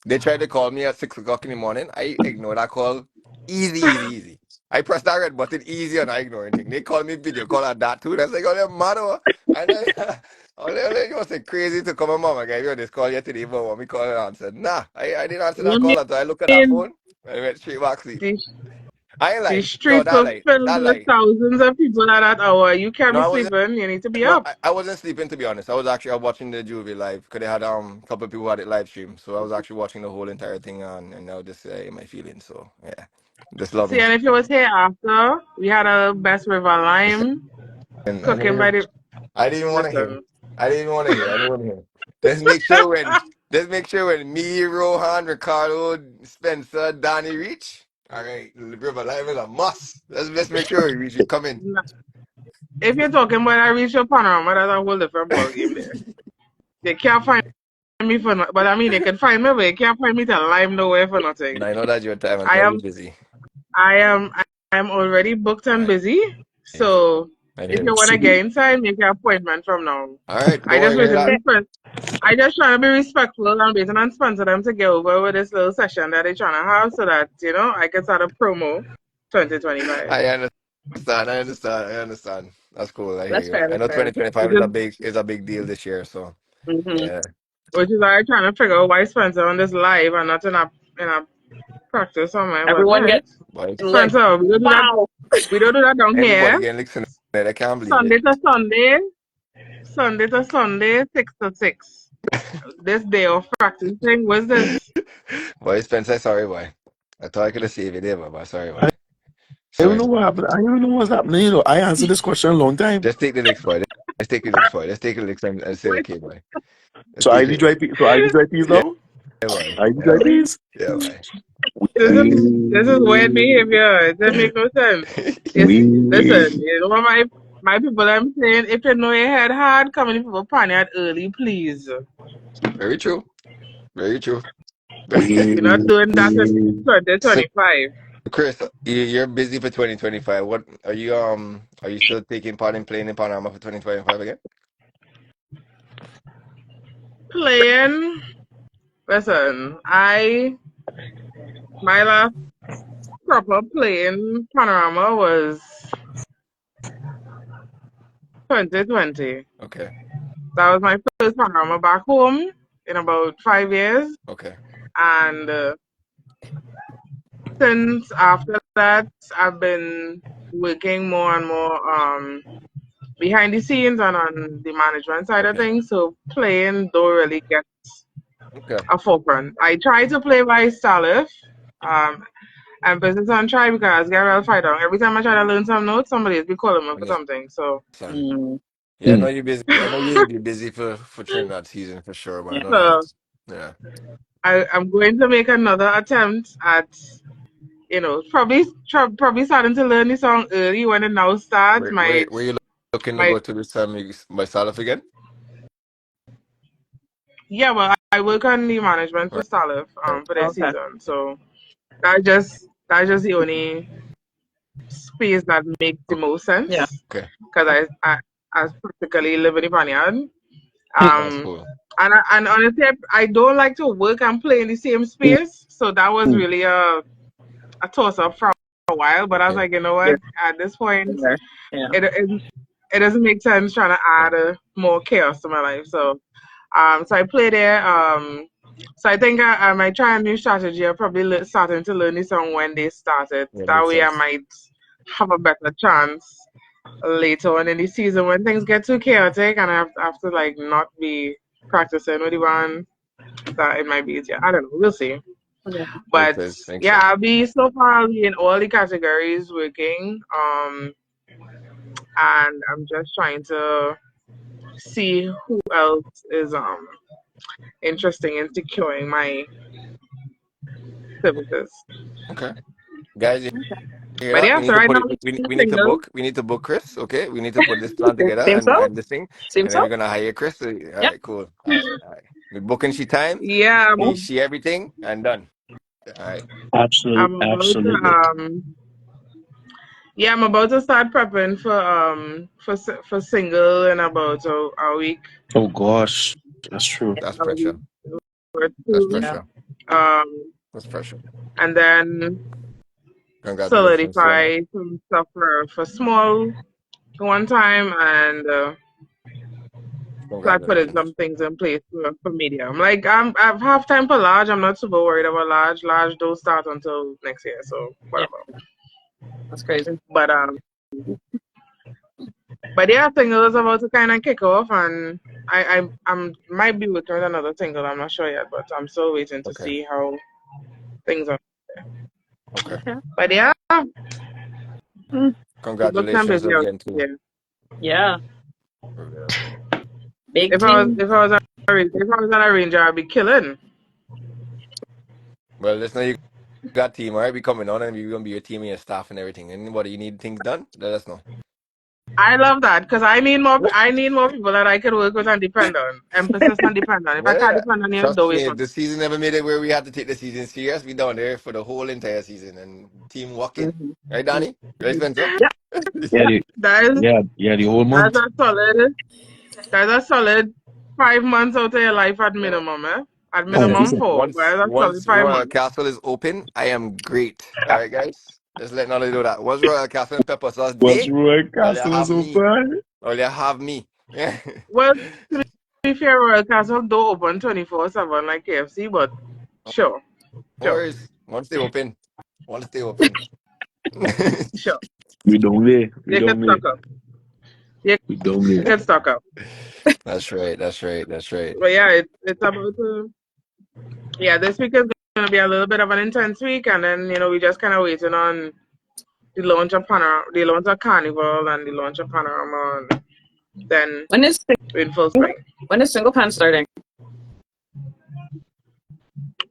They tried to call me at 6 o'clock in the morning. I ignored that call. Easy, easy, easy. I pressed that red button easy and I ignore anything. They call me video call at that too. That's like, oh, they're mad. And then, you must say crazy to come on, mama, guy. You this call yesterday, but when we call and answer. Nah, I didn't answer that call until I look at that phone and I went straight back sleep. I ain't The like, no, streets that are like, filled that with like. thousands of people at that hour. You can't No, be I wasn't. sleeping. You need to be No, up. I wasn't sleeping to be honest. I was actually out watching the Juvie live because they had a couple of people had it live stream. So I was actually watching the whole entire thing and I was just in my feelings. So yeah, just See, loving. and if you was here after, we had a best river lime And cooking by the. I didn't even want to hear. Listen, I didn't even want to hear. I didn't want to hear. Let's make sure when me, Rohan, Ricardo, Spencer, Danny reach. All right, River Live is a must. Let's make sure we reach. We come in. if you're talking about I reach your panorama, that's a whole different ball game there. They can't find me for nothing. But I mean, they can find me, but they can't find me to lime nowhere for nothing. And I know that your time. I I know you're am, busy. I am, I am already booked and Right. busy. So I if hear you you. want to get inside, make your appointment from now. All right. I Don't just worry. waiting Relax. on first. I just trying to be respectful and waiting on sponsor them to get over with this little session that they're trying to have so that, I can start a promo 2025. I understand. I understand. That's cool. I hear That's you. fair. I That's know fair. 2025 Which is is, a big deal this year. So Hmm. yeah. which is why I'm trying to figure out why Spencer on this live and not in a practice somewhere. But Everyone hey, gets Boy, like, Spencer, we don't do that. wow. We don't do that down everybody here. getting licks in it. I can't believe it. Sunday to Sunday, Sunday to Sunday, 6 to 6. This day of practicing, what's this? Boy, Spencer, sorry, boy. I thought I could have saved it there, but sorry, I boy. don't Sorry, know boy. what happened. I don't know what's happening. I answered this question a long time. Just take the licks, boy. Let's take the licks, boy. Let's take the licks and say okay, boy. Let's So I take the it. dry piece. So I the dry piece Yeah, now. boy. I the Yeah, dry boy. piece. Yeah, boy. This Yeah. is this is weird We behavior. It doesn't make no sense. It's listen, we you know what my people I'm saying, if you know your head hard, come in people pan it early, please. Very true. Very true. We're not doing that in So, 2025. Chris, you're busy for 2025. What are you still taking part in playing in Panorama for 2025 again? Playing listen, my last proper playing panorama was 2020. Okay. That was my first panorama back home in about 5 years. Okay. And since after that, I've been working more and more behind the scenes and on the management side of Okay. things. So playing don't really get Okay. a forefront. I try to play by Salif, and business on try because get real fight on. Every time I try to learn some notes, somebody is be calling me for something. So Understand. Mm. Yeah, I know you're busy. I know you'll be busy for Trinidad season for sure, but I know that. so Yeah. I'm going to make another attempt at probably starting to learn the song early when it now starts. Where you looking to My go to this time myself again? Yeah, well, I work on the management for Right. Salif for this Okay. season, so that's just the only space that makes the most Yeah. sense Okay. because I practically live in the vineyard. That's Um, cool. and honestly, I don't like to work and play in the same space, so that was really a toss up for a while. But I was Okay. like, you know Yeah. what? At this point, There. Yeah. it doesn't make sense trying to add more chaos to my life. So I play there. So I think I might try a new strategy. I'm probably starting to learn this song when they started. Yeah, That makes way I sense. might have a better chance later on in the season when things get too chaotic and I have to like not be practicing with the band. That it might be easier. I don't know. We'll see. Okay. Makes But sense. Makes yeah, sense. I'll be in all the categories working. And I'm just trying to see who else is interesting in securing my services. Okay. Guys, you hear But that? yeah, We so need to right put now it I'm we need to single. book Chris, okay? We need to put this plan together Seems so. and this thing, Seems and then so. we're gonna hire Chris. All Yep. right, cool. All right, all right. We're booking she time, Yeah, Yeah. she everything, and done. All right. absolutely I'm about to absolutely. I'm about to start prepping for single in about a week Oh gosh, that's true. That's a week pressure. or That's two. Yeah. pressure. Um That's pressure. and then Congratulations, Fiona. solidify some stuff for small one time and start putting Congratulations. some things in place for medium. Like I've half time for large. I'm not super worried about large. Large don't start until next year, so Yeah, whatever. that's crazy. But yeah, singles about to kind of kick off, and I'm might be working with another single. I'm not sure yet, but I'm still waiting to Okay. see how things are. Okay. Okay. But yeah, Mm, we look kind Congratulations busy out again too. here. yeah. For real. Big If I was team. if I was an arranger, I'd be killing. Well, listen, you got team, all right? We coming on and we're gonna be your team and your staff and everything. Anybody you need things done? Let us know. I love that because I need more. I need more people that I can work with and depend on. Emphasis on depend on. If I can't Yeah. depend on you, Trust don't me, waste my if the season never made it where we had to take the season serious, we down there for the whole entire season and team walking. Hmm. Right, Donnie? Right, Spencer? Yeah. Yeah, Yeah. That is the whole that's month. a solid. That's a solid 5 months out of your life at Yeah. minimum, eh? At Listen, minimum Listen, 4, but once that's a solid once five Royal months. Castle is open, I am great. All right, guys? Just letting all of you know that. Once Royal Castle and Pepper Sauce once Day, Roy all you Castle is have me. open, All you have me. Yeah. Well, to be fair, Royal Castle don't open 24/7 like KFC, but sure, No sure, worries. Once they open. Once they open. sure. we don't lay. We You can don't lay. stock up. You We don't lay. can stock up. That's right. That's right. That's right. But yeah, it's about to. Yeah, this week is gonna be a little bit of an intense week, and then we just kind of waiting on the launch of Carnival, and the launch of Panorama, and then When is we're in full swing. Single Pan starting?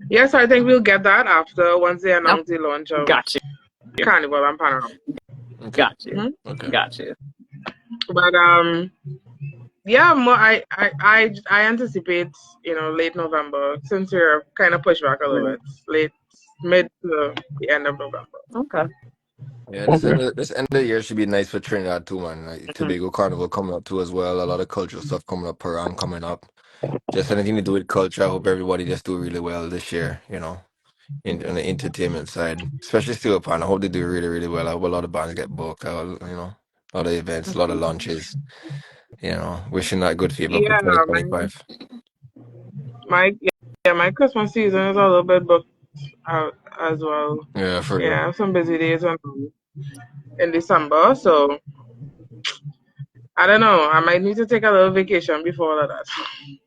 Yes, I think we'll get that once they No. announce the launch of Got you. Carnival and Panorama. Okay. Got you. Okay. Got you. But yeah, more I anticipate late November since we're kind of pushed back a little bit, late mid to the end of November. Okay. Yeah, Okay. this end of the year should be nice for Trinidad too, man. Like Tobago Carnival coming up too as well. A lot of cultural stuff coming up, Paran coming up. Just anything to do with culture. I hope everybody just do really well this year, on the entertainment side. Especially Steel Pan. I hope they do really, really well. I hope a lot of bands get booked. A lot of events, a lot of launches. Wishing that good favor for Yeah, 2025. my Christmas season is a little bit booked out as well. Yeah, for Yeah, I real. have some busy days in December, so I don't know. I might need to take a little vacation before all of that.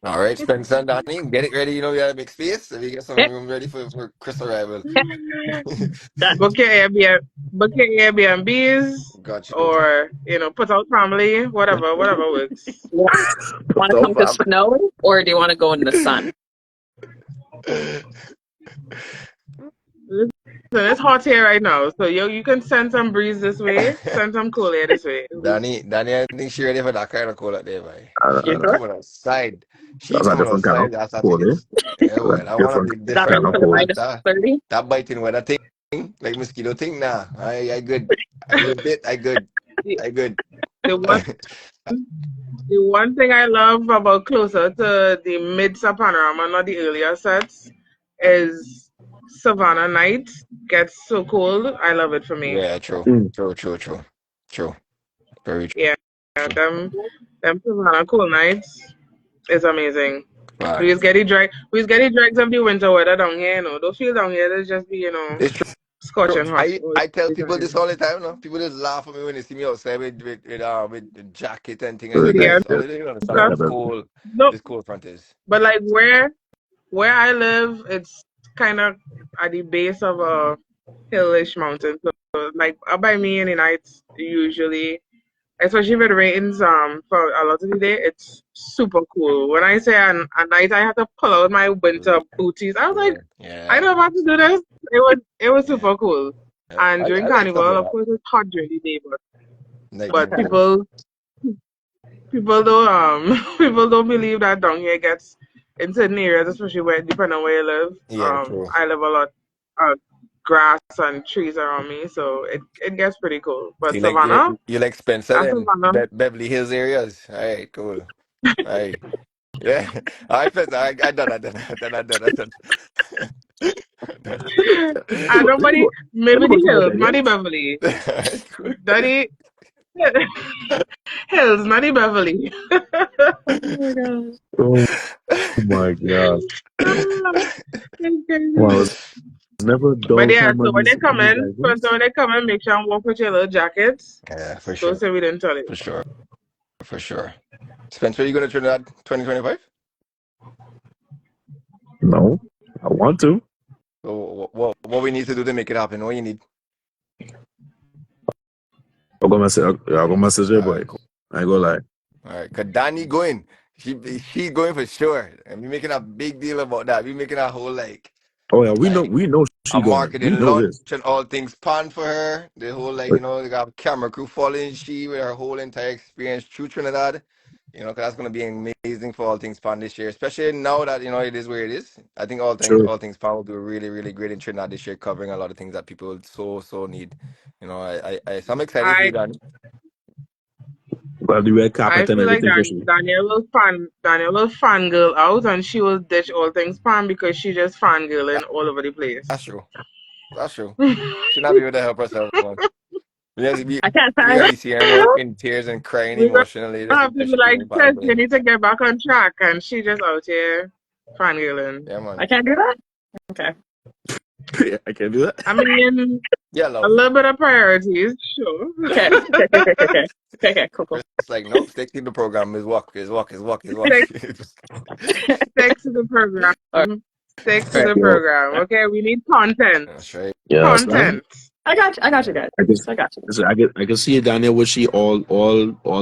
All right, Spencer and Donnie, get it ready. We gotta make space. So we get some Okay. room ready for Chris arrival. Done. book your Airbnbs, Got you. or put out family, whatever works. Want to come to snow, or do you want to go in the sun? Listen, it's hot here right now, so you can send some breeze this way, send some cool air this way. Danny, I think she ready for that kind of call out there, man. You She sure? coming outside. She That's a coming different kind of outside. That's code, eh? it. Yeah, That's well, a I want to different be That different. kind I of to the don't code. want minus that 30? that biting weather thing, like mosquito thing. Nah, I good. I lived it. I good. The, I good. the one the one thing I love about closer to the mid Panorama, not the earlier sets, is Savannah night gets so cold. I love it for me. Yeah, true. Mm. True. Very Yeah, them Savannah cool nights is amazing. true. We just get the dregs of the winter weather down here, Don't feel down here, it's just be, It's true. scorching hot. I tell people this all the time. No? People just laugh at me when they see me outside with the jacket and thing. I say, Yeah, guys, all they don't understand how because, cold no, this cold front is. but like where I live, it's kind of at the base of a hillish mountain. So like up by me in the nights, usually, especially if it rains for a lot of the day, it's super cool. When I say at night I have to pull out my winter booties, I was like, I Yeah. don't have to do this. It was super cool. And during I like stuff Carnival, like of that. course, it's hot during the day, but Nighttime cold. people don't people don't believe that down here gets in certain areas, especially depending on where you live. Yeah, true. I live a lot of grass and trees around me, so it gets pretty cool. But You like Savannah, you like Spencer that's and Savannah. Beverly Hills areas. All right, cool. All right. Yeah. I felt I done that. And nobody, maybe Anybody the like Hills, that, not yeah? the Beverly. That's cool. Daddy, Hills, not the Beverly. Oh my gosh. Oh my god. Wow, it's never a But dull yeah, time so on when they these come in, first items. when they come in, make sure and walk with your little jackets. Yeah, for Don't sure. say we didn't tell you. For sure. For sure. Spencer, are you gonna Trinidad 2025? No, I want to. So what we need to do to make it happen? What you need? I'm gonna message your All boy. right. I ain't gonna lie. All right. Cause Danny going. She going for sure. And we making a big deal about that. We making a whole Oh yeah, like we know a she going. We marketing know launch this. and all things planned for her. The whole But they got camera crew following she with her whole entire experience through Trinidad. 'Cause that's gonna be amazing for all things pan this year, especially now that it is where it is. I think sure. all things pan will do really really great in Trinidad this year, covering a lot of things that people so need. So I'm excited for you, I Danny. Got the red I carpet and feel like everything for she. Danielle will fangirl out and she will ditch all things pan because she just fangirling all over the That's place. true. That's true. She not be able to help herself. Man. I can't We find gonna be seeing her in tears and crying We're gonna emotionally. have to Just be to be like, in Tess, Panama. you need to get back on track, and she just out here fangirling. Yeah, man. I can't do that? Okay. Yeah, I can't do that. I mean, Yeah, a love. little bit of priorities, sure. Okay, cool. It's like, nope, stick to the program. Is walk. Stick, stick to the program. All Stick to right. the Yeah, program. Okay, we need content. That's right. yeah, that's right. Content. I got you guys. I can, I got you. listen, I can see it down there with she all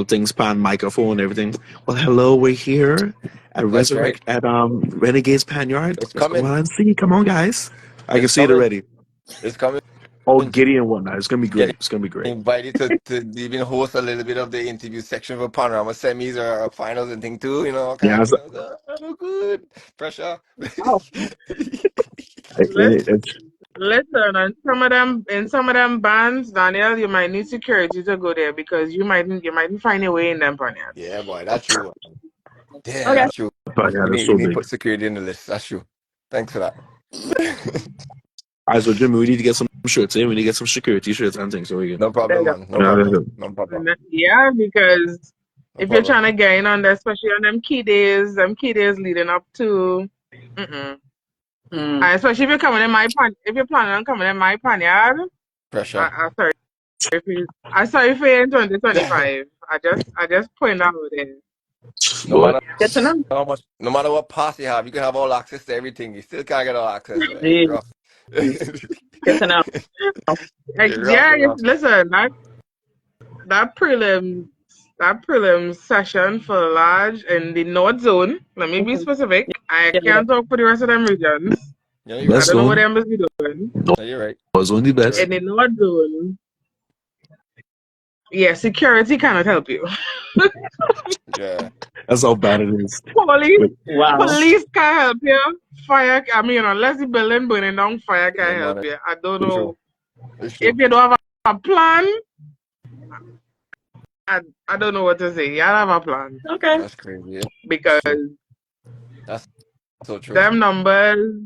things pan microphone and everything. Well, hello, we're here at That's right. Renegades Pan Yard. It's Let's go coming. out and see. Come on, guys. I can It's see it coming. already. It's coming. All giddy and whatnot. It's gonna be Getting great. It's gonna be great. invited to even host a little bit of the interview section for Panorama semis or finals and thing too. All kind Yeah, of things. Oh, good pressure. Wow. Listen, listen, and some of them bands, Daniel, you might need security to go there because you mightn't find your way in them panyards. Yeah, boy, that's true. Damn, Okay. that's true. yeah, that's We so need to big. put security in the list. That's true. Thanks for that. All right, so Jimmy, we need to get some shirts. We need to get some security shirts and things so we can. No There problem, you go. man. No problem. No problem. Yeah, because No if you're problem. trying to get in on that, especially on them key days leading up to, Mm. and especially if you're coming in if you're planning on coming in my panyard, Pressure. I sorry for you in 2025. I just point out there. No But matter Good to know. how much, no matter what pass you have, you can have all access to everything. You still can't get all access, man. It's Jeez. rough. Good to know. Like, It's rough. yeah, It's rough. listen, that prelim session for large in the North Zone. Let me be specific. I Yeah. can't talk for the rest of them regions. Yeah, you're I right. best don't know what zone them must be doing. Yeah, you're right. was only You're best. right. In the North Zone, yeah, security cannot help you. Yeah. That's how bad it is. Police, Wow. police can't help you. Unless the building burning down, fire Yeah, can't help man. you. I don't It's know true. It's if true. you don't have a plan. I don't know what to say. You have a plan Okay. That's crazy. It's because true. That's so true. them numbers,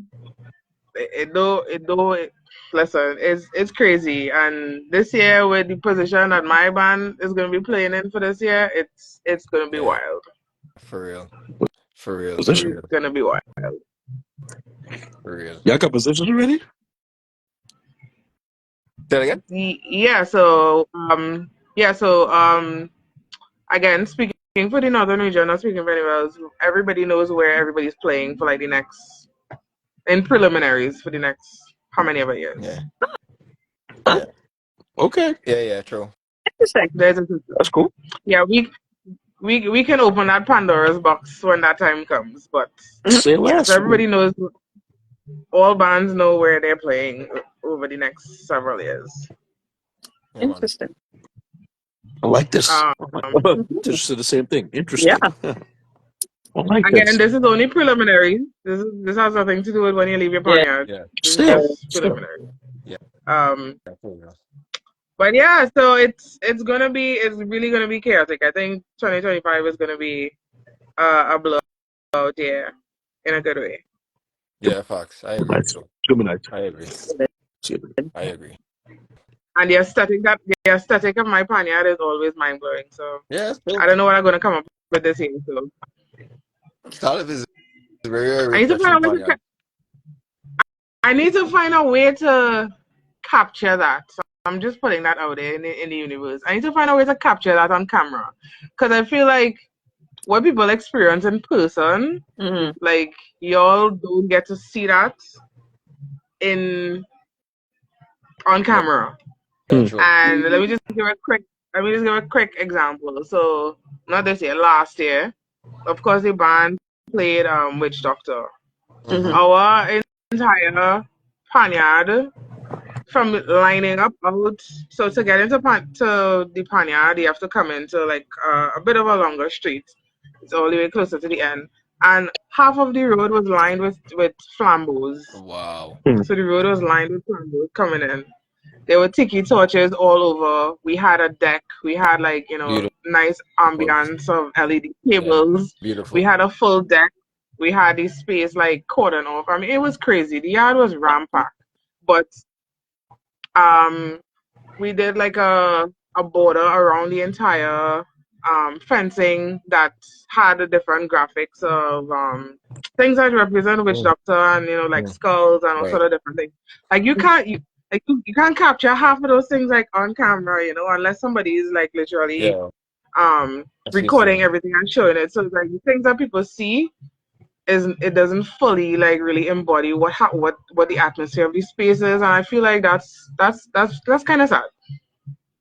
listen, it's crazy. And this year, with the position that my band is going to be playing in for this year, it's going to be Yeah. wild. For real. For real. For Position. real. It's going to be wild. For real. Y'all got positions already? Say it again? Yeah. Again, speaking for the Northern region, not speaking for anywhere else, everybody knows where everybody's playing for like the next, in preliminaries for the next, how many ever years. Yeah. Huh. Yeah. Okay, Yeah, true. Interesting. that's cool. Yeah, we can open that Pandora's box when that time comes. But Say yes, less. everybody knows, all bands know where they're playing over the next several years. Yeah, man. Interesting. I like this. Mhm. Just said the same thing. Interesting. Yeah. I like Again, this. this is only preliminary. This has nothing to do with when you leave your Yeah. ponyard. Yeah. This is Still. just preliminary. Yeah. Um, For real. but yeah, so it's really gonna be chaotic. I think 2025 is gonna be a out there in a good way. Yeah, facts. I agree with Nice. you. Should be nice. I agree. See. I agree. And the aesthetic of my panyard is always mind blowing. So Yeah, it's cool, I don't man. know what I'm gonna come up with this year. So Salif is very, very I need to find refreshing a way to panyard. I need to find a way to capture that. So I'm just putting that out there in the universe. I need to find a way to capture that on camera, because I feel like what people experience in person, Mm-hmm. like y'all don't get to see that in on Yeah, camera. yeah, Hmm. true. And let me just give a quick example. So not this year, last year, of course the band played Witch Doctor. Mm-hmm. Mm-hmm. Our entire panyard from lining up out. So to get to the panyard, you have to come into like a bit of a longer street. It's all the way closer to the end, and half of the road was lined with flambeaux. Wow. Hmm. So the road was lined with flambeaux coming in. There were tiki torches all over. We had a deck. We had like, Beautiful. nice ambiance of LED Yeah, tables. We beautiful. had a full deck. We had the space like cordon off. I mean, it was crazy. The yard was rampacked. But um we did like a border around the entire fencing that had the different graphics of things that represent Witch Mm, Doctor, and like mm. skulls and all Right. sort of different things. Like you can't capture half of those things like on camera, unless somebody is like literally Yeah, that's the recording thing. everything and showing it. So like the things that people see is it doesn't fully like really embody what the atmosphere of the space is, and I feel like that's kind of sad.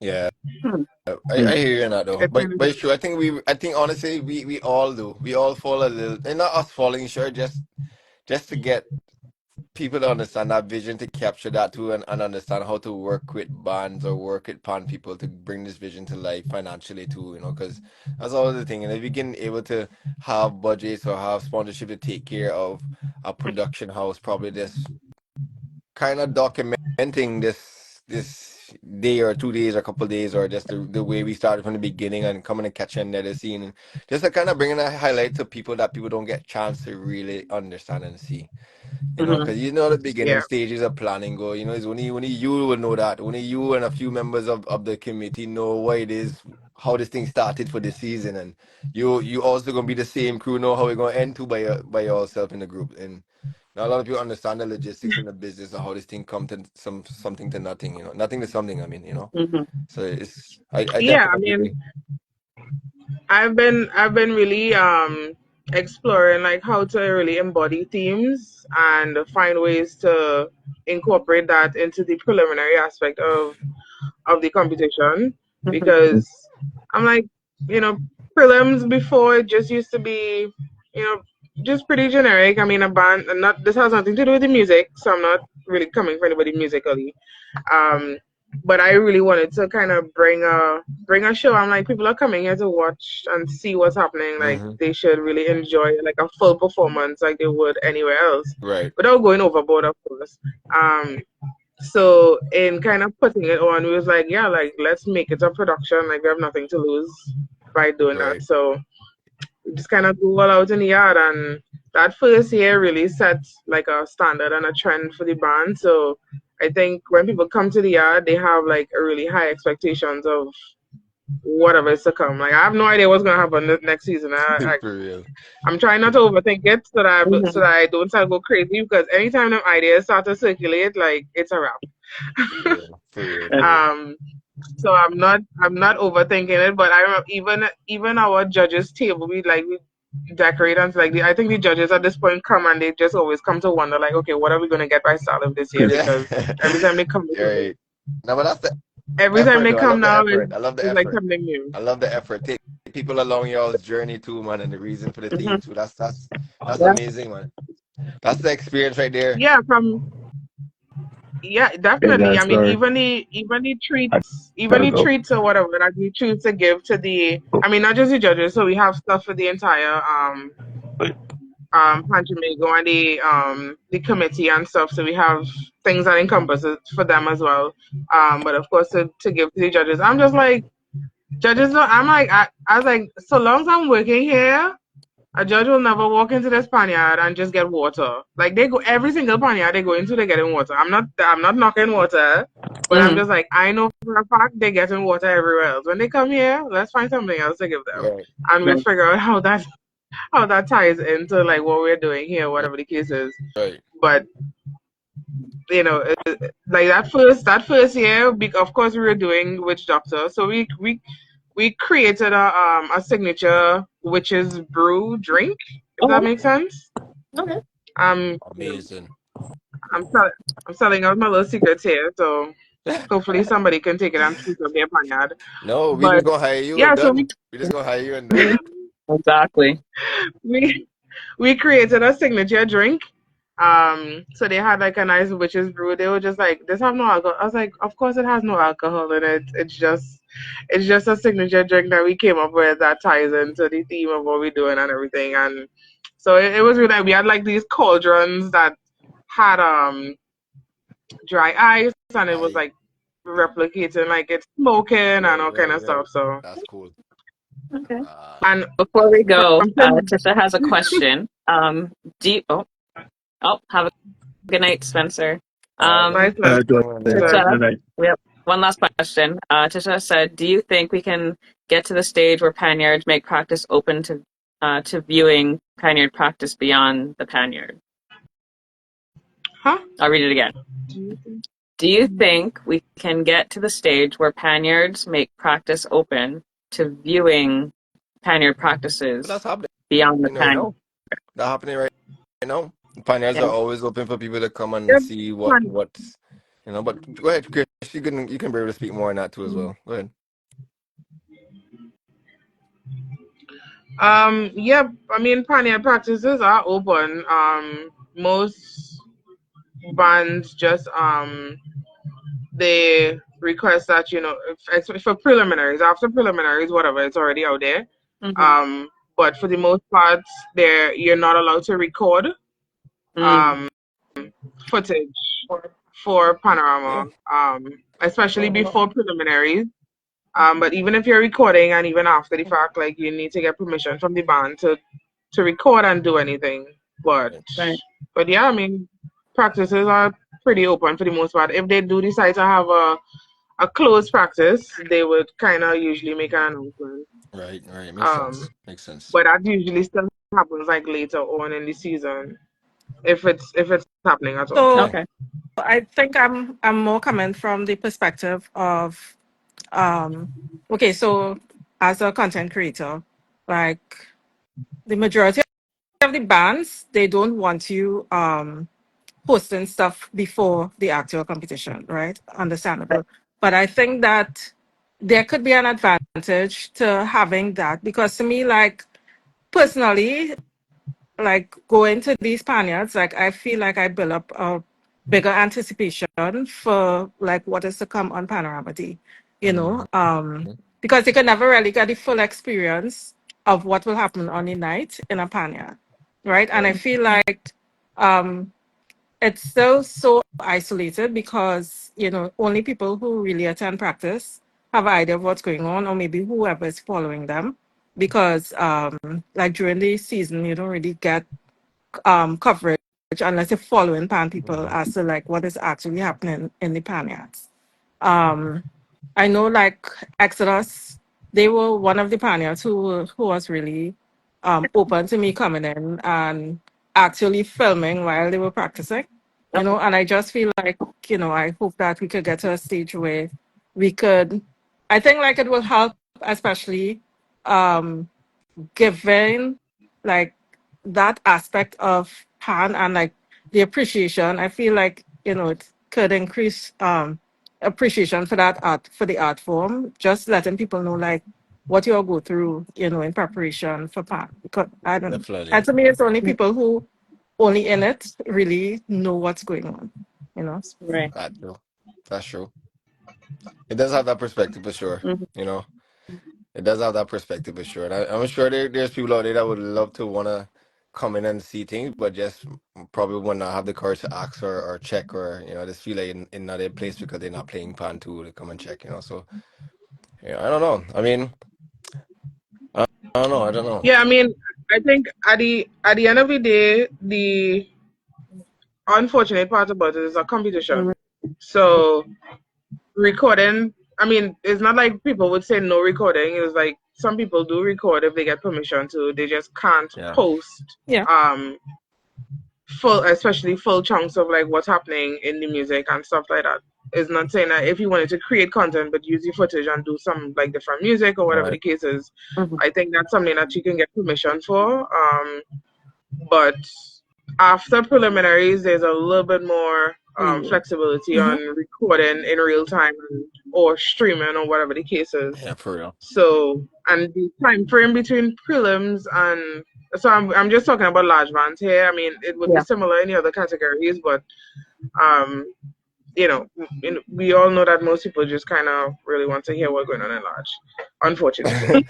Yeah, Mm-hmm. I hear you on that though. It's kind of But it's sad. true. I think honestly we all do. We all fall a little, and not us falling short, just to get people to understand that vision, to capture that too, and understand how to work with bands or work with pan people to bring this vision to life financially too, because that's always the thing. And if we can able to have budgets or have sponsorship to take care of a production house, probably this kind of documenting this day or 2 days or a couple days, or just the way we started from the beginning and coming and catching the scene, and just to kind of bringing a highlight to people that people don't get chance to really understand and see. Mm-hmm. Because the beginning Yeah. stages of planning go, it's only you will know that. Only you and a few members of the committee know what it is, how this thing started for the season. And you also gonna be the same crew, know how we're gonna end to by yourself in the group. And not a lot of people understand the logistics and the business of how this thing come to something to nothing, nothing to something, I mean. Mm-hmm. So I Yeah, I definitely mean, agree. I've been really exploring like how to really embody themes and find ways to incorporate that into the preliminary aspect of the competition, because I'm like, you know, prelims before it just used to be, you know, just pretty generic. I mean, a band, and not this has nothing to do with the music, so I'm not really coming for anybody musically. Um, but I really wanted to kind of bring a show. I'm like, people are coming here to watch and see what's happening. Like, Hmm. they should really enjoy like a full performance like they would anywhere else, Right, without going overboard, of course. Um, so in kind of putting it on, we was like, yeah, like let's make it a production. Like we have nothing to lose by doing that. right. So we just kind of go all out in the yard, and that first year really set like a standard and a trend for the band. So I think when people come to the yard, they have like a really high expectations of whatever is to come. Like I have no idea what's gonna happen next season. For real. I'm trying not to overthink it so Mm-hmm. that I don't start to go crazy, because anytime them ideas start to circulate, like it's a wrap. For real. For real. For Okay. real. So I'm not overthinking it, but I remember even our judges table, we decorate, and like I think the judges at this point come and they just always come to wonder like, okay, what are we gonna get by Salif this year? Yeah. Because every time they come, Right. No, but that's the every time effort, they though. I come love the now effort. I love the is like effort. something new. I love the effort. Take people along y'all's journey too, man, and the reason for the Mm-hmm. theme too. That's Yeah. amazing, man. That's the experience right there. Yeah, yeah, Yeah, definitely. I that's mean, right. even Gotta the go. treats or whatever that we choose to give to the, I mean, not just the judges. So we have stuff for the entire Panchamigo and the committee and stuff. So we have things that encompass it for them as well. But of course to give to the judges. I'm just like, judges don't, I'm like I was like, so long as I'm working here, A judge will never walk into this panyard and just get water. Like they go every single panyard they go into, they getting water. I'm not knocking water, but I'm Mm. just like I know for a fact they're getting water everywhere else. When they come here, let's find something else to give them, Right, and we'll Right. figure out how that ties into like what we're doing here, whatever the case is. right. But like that first year, of course we were doing witch doctor, so we created a signature witch's brew drink, if that Okay. makes sense. Okay. Um, Amazing. I'm selling I'm selling out my little secrets here, so hopefully somebody can take it and tweak up their panyard. No, we But just gonna hire you and yeah, so done. We just gonna hire you and done. Exactly. we we created a signature drink. So they had like a nice witch's brew. They were just like, "This have no alcohol." I was like, "Of course it has no alcohol in it. It's just a signature drink that we came up with that ties into the theme of what we're doing and everything." And so it was really we had like these cauldrons that had dry ice, and it was Right, like replicating like it's smoking and right, all kind right, of right. stuff. So That's cool. Okay. and Before we go, I'm telling Tisha has a question. Do you, have a good night, Spencer. Alrighty. my pleasure. Good night. Tisha, Good night. we have one last question. Tisha said, "Do you think we can get to the stage where panyards make practice open to viewing panyard practice beyond the panyard?" Huh? I'll read it again. Do you think we can get to the stage where panyards make practice open to viewing panyard But that's practices happening beyond the right panyard? now. That's happening right now. Pioneers Yeah. are always open for people to come and Yep. see what's But go ahead, Chris. You can be able to speak more on that too as well. Go ahead. Yep. I mean, pioneer practices are open. Most bands just they request that if for preliminaries, after preliminaries, whatever, it's already out there. Mm-hmm. But for the most part, you're not allowed to record Mm. um footage for Yeah. Panorama, especially before preliminaries. But even if you're recording and even after the fact, like you need to get permission from the band to record and do anything. But Right. Right. but yeah, I mean, practices are pretty open for the most part. If they do decide to have a closed practice, they would kind of usually make an announcement. Right. Right. Makes Um, sense. Makes sense. but that usually still happens like later on in the season, if it's happening at all. So Yeah. Okay. I think I'm more coming from the perspective of okay, so as a content creator, like the majority of the bands, they don't want you posting stuff before the actual competition, right? Understandable. But I think that there could be an advantage to having that because to me, like personally, like going to these panyards, like I feel like I build up a bigger anticipation for like what is to come on Panorama Day, Mhm. because you can never really get the full experience of what will happen on the night in a panyard, right? And I Right. feel like um, it's still so isolated because only people who really attend practice have an idea of what's going on, or maybe whoever is following them. Because like during the season, you don't really get coverage unless you're following pan people Mhm. as to like what is actually happening in the panyards. Um, I know like Exodus, they were one of the pioneers who was really open to me coming in and actually filming while they were practicing, Okay. and I just feel like, I hope that we could get to a stage where we could, I think like it will help, especially um, given like that aspect of pan and like the appreciation. I feel like it could increase appreciation for that art, for the art form, just letting people know like what you'll go through in preparation for pan, because I don't, and Definitely. to me it's only people who only in it really know what's going on. Right. That's true. That's true. It does have that perspective for sure. Mm-hmm. You know, it does have that perspective for sure. And I'm sure there's people out there that would love to want to come in and see things, but just probably would not have the courage to ask or check or just feel like in not their place because they're not playing pan too to come and check. So yeah, I don't know. I mean, I don't know. I don't know. Yeah, I mean, I think at the end of the day, the unfortunate part about it is a competition. So recording, I mean, it's not like people would say no recording. It's like some people do record if they get permission to. They just can't Yeah. post Yeah. especially full chunks of like what's happening in the music and stuff like that. It's not saying that if you wanted to create content but use the footage and do some like different music or whatever Right. the case is, Mhm. I think that's something that you can get permission for. But after preliminaries, there's a little bit more flexibility on recording in real time or streaming or whatever the case is. Yeah, for real. So, and the time frame between prelims and so I'm just talking about large bands here. I mean, it would be similar in the other categories, but you know, we all know that most people just kind of really want to hear what's going on in large, unfortunately.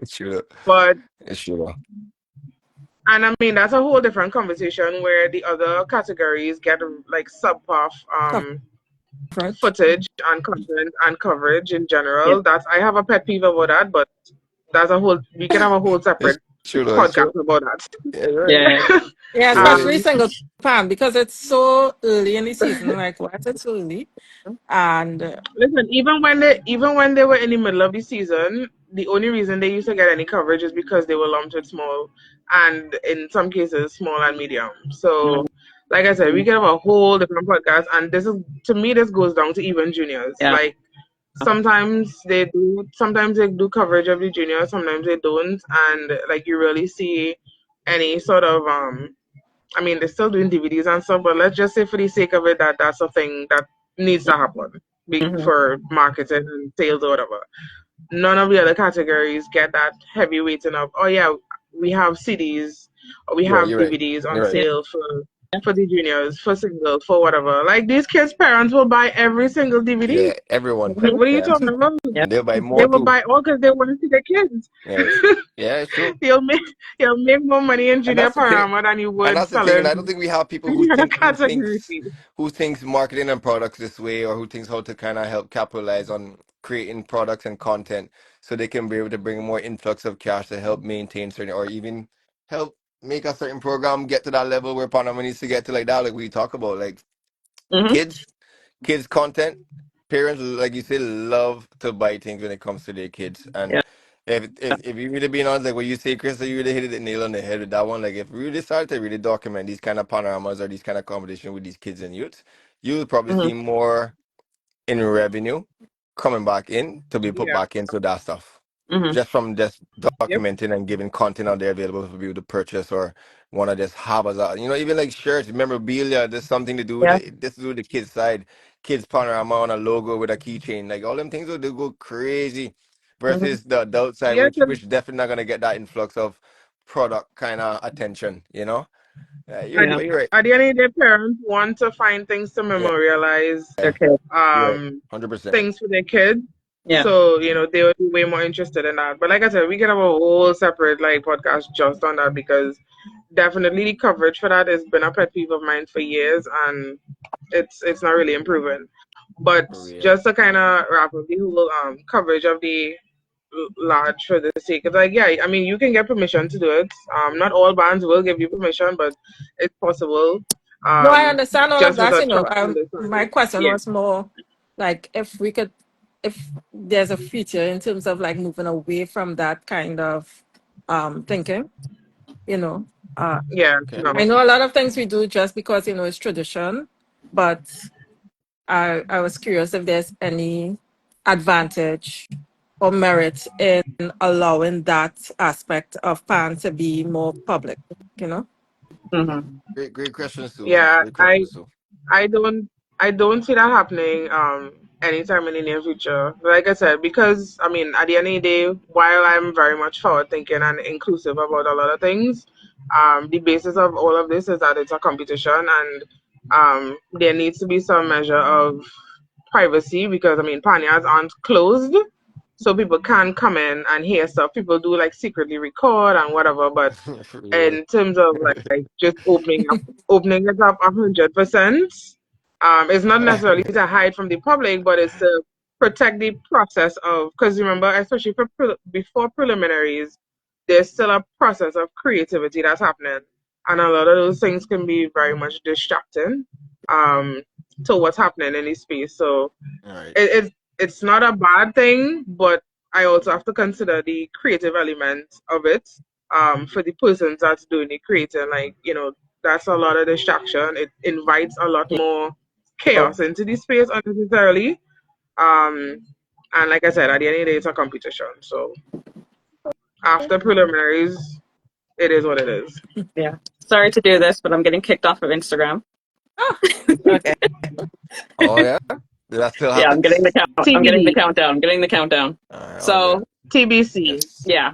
It's true. But It's true. and I mean that's a whole different conversation where the other categories get like subpar footage and content and coverage in general. That's I have a pet peeve about that, but that's a whole we can have a whole It's separate true. It's podcast true. about that. Yeah, you're right. Yeah. Yeah, You're right. especially single pan because it's so early in the season. Like, why is it so early? And Listen, even when they were in the middle of the season, the only reason they used to get any coverage is because they were lumped with small and in some cases small and medium. So like I said, we can have a whole different podcast and this is to me this goes down to even juniors. Yeah. Like sometimes they do coverage of the juniors, sometimes they don't, and like you really see any sort of I mean they're still doing DVDs and stuff, but let's just say for the sake of it that that's a thing that needs to happen for marketing and sales or whatever. None of the other categories get that heavy weighting of, oh yeah, we have CDs or we have You're right. DVDs on You're right. sale for the juniors, for singles, for whatever. Like these kids' parents will buy every single DVD. Yeah, everyone. Like, what are you Yeah. talking about? And they'll buy They more will too. buy all because they want to see their kids. Yeah. Yeah, it's true. You'll make more money in And junior that's the thing. panorama than you And would that's the thing. And selling I don't think we have people any other category. who thinks marketing and products this way, or who thinks how to kind of help capitalize on creating products and content so they can be able to bring more influx of cash to help maintain certain, or even help make a certain program get to that level where Panama needs to get to, like that, like we talk about, like kids content. Parents, like you say, love to buy things when it comes to their kids. And Yeah. if you really being honest, like what you say, Chris, you really hit the nail on the head with that one. Like if we really start to really document these kind of panoramas or these kind of competition with these kids and youth, you'll probably see more in revenue coming back in to be put Yeah. back into that stuff. Mm-hmm. Just from just Yep. documenting and giving content out there available for people to purchase or want to just have as a, even like shirts, memorabilia, there's something to do with Yeah. this to do with the kids side, kids panorama on a logo with a keychain, like all them things will do go crazy versus the adult side, Yeah, which definitely not gonna get that influx of product kind of attention, At you're, the, but you're right. at the end of the day, parents want to find things to Yeah, memorialize Their kids. you're right, 100%. things for their kids. Yeah. So, they would be way more interested in that. But like I said, we can have a whole separate like podcast just on that because definitely the coverage for that has been a pet peeve of mine for years and it's not really improving. But For real. just to kind of wrap up the whole coverage of the large for the sake of like, yeah, I mean you can get permission to do it. Not all bands will give you permission, but it's possible. no, I understand all of Just with that. a You know, trust my understanding. question Yeah. was more like if there's a future in terms of like moving away from that kind of thinking. You know, Yeah. Okay. No. I know a lot of things we do just because it's tradition, but I was curious if there's any advantage or merit in allowing that aspect of pan to be more public, Mm-hmm. Great questions too. Yeah. Great questions too. I don't I don't see that happening anytime in the near future. Like I said, because I mean at the end of the day, while I'm very much forward thinking and inclusive about a lot of things, the basis of all of this is that it's a competition and there needs to be some measure of privacy because I mean panyas aren't closed. So people can come in and hear stuff. People do like secretly record and whatever, but For real. in terms of like just opening it up 100%. It's not necessarily to hide from the public, but it's to protect the process of because remember, especially before preliminaries, there's still a process of creativity that's happening, and a lot of those things can be very much distracting to what's happening in the space. So All right. it's not a bad thing, but I also have to consider the creative element of it for the persons that's doing the creating. Like, that's a lot of distraction. It invites a lot more chaos into the space unnecessarily. And like I said, at the end of the day, it's a competition. So after preliminaries, it is what it is. Yeah. Sorry to do this, but I'm getting kicked off of Instagram. Okay. Oh yeah, did that still Yeah, happen? I'm getting the count. I'm getting the TBD, countdown. I'm getting the countdown. All right, all So good. TBC. Yes. yeah,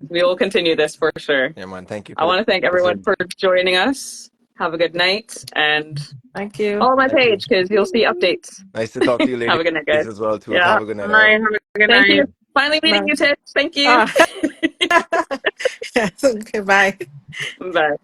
we will continue this for sure. Yeah, man. Thank you I for want to thank this. everyone for joining us. Have a good night and Thank you. follow my Thank you. page because you'll see updates. Nice to talk to you, Have ladies, a good night, guys. as well too. Yeah. Have a good All night. All right. right, have a good Thank night. you. Finally meeting Bye. you, Tits. Thank you. Oh. Yes, okay, bye. Bye.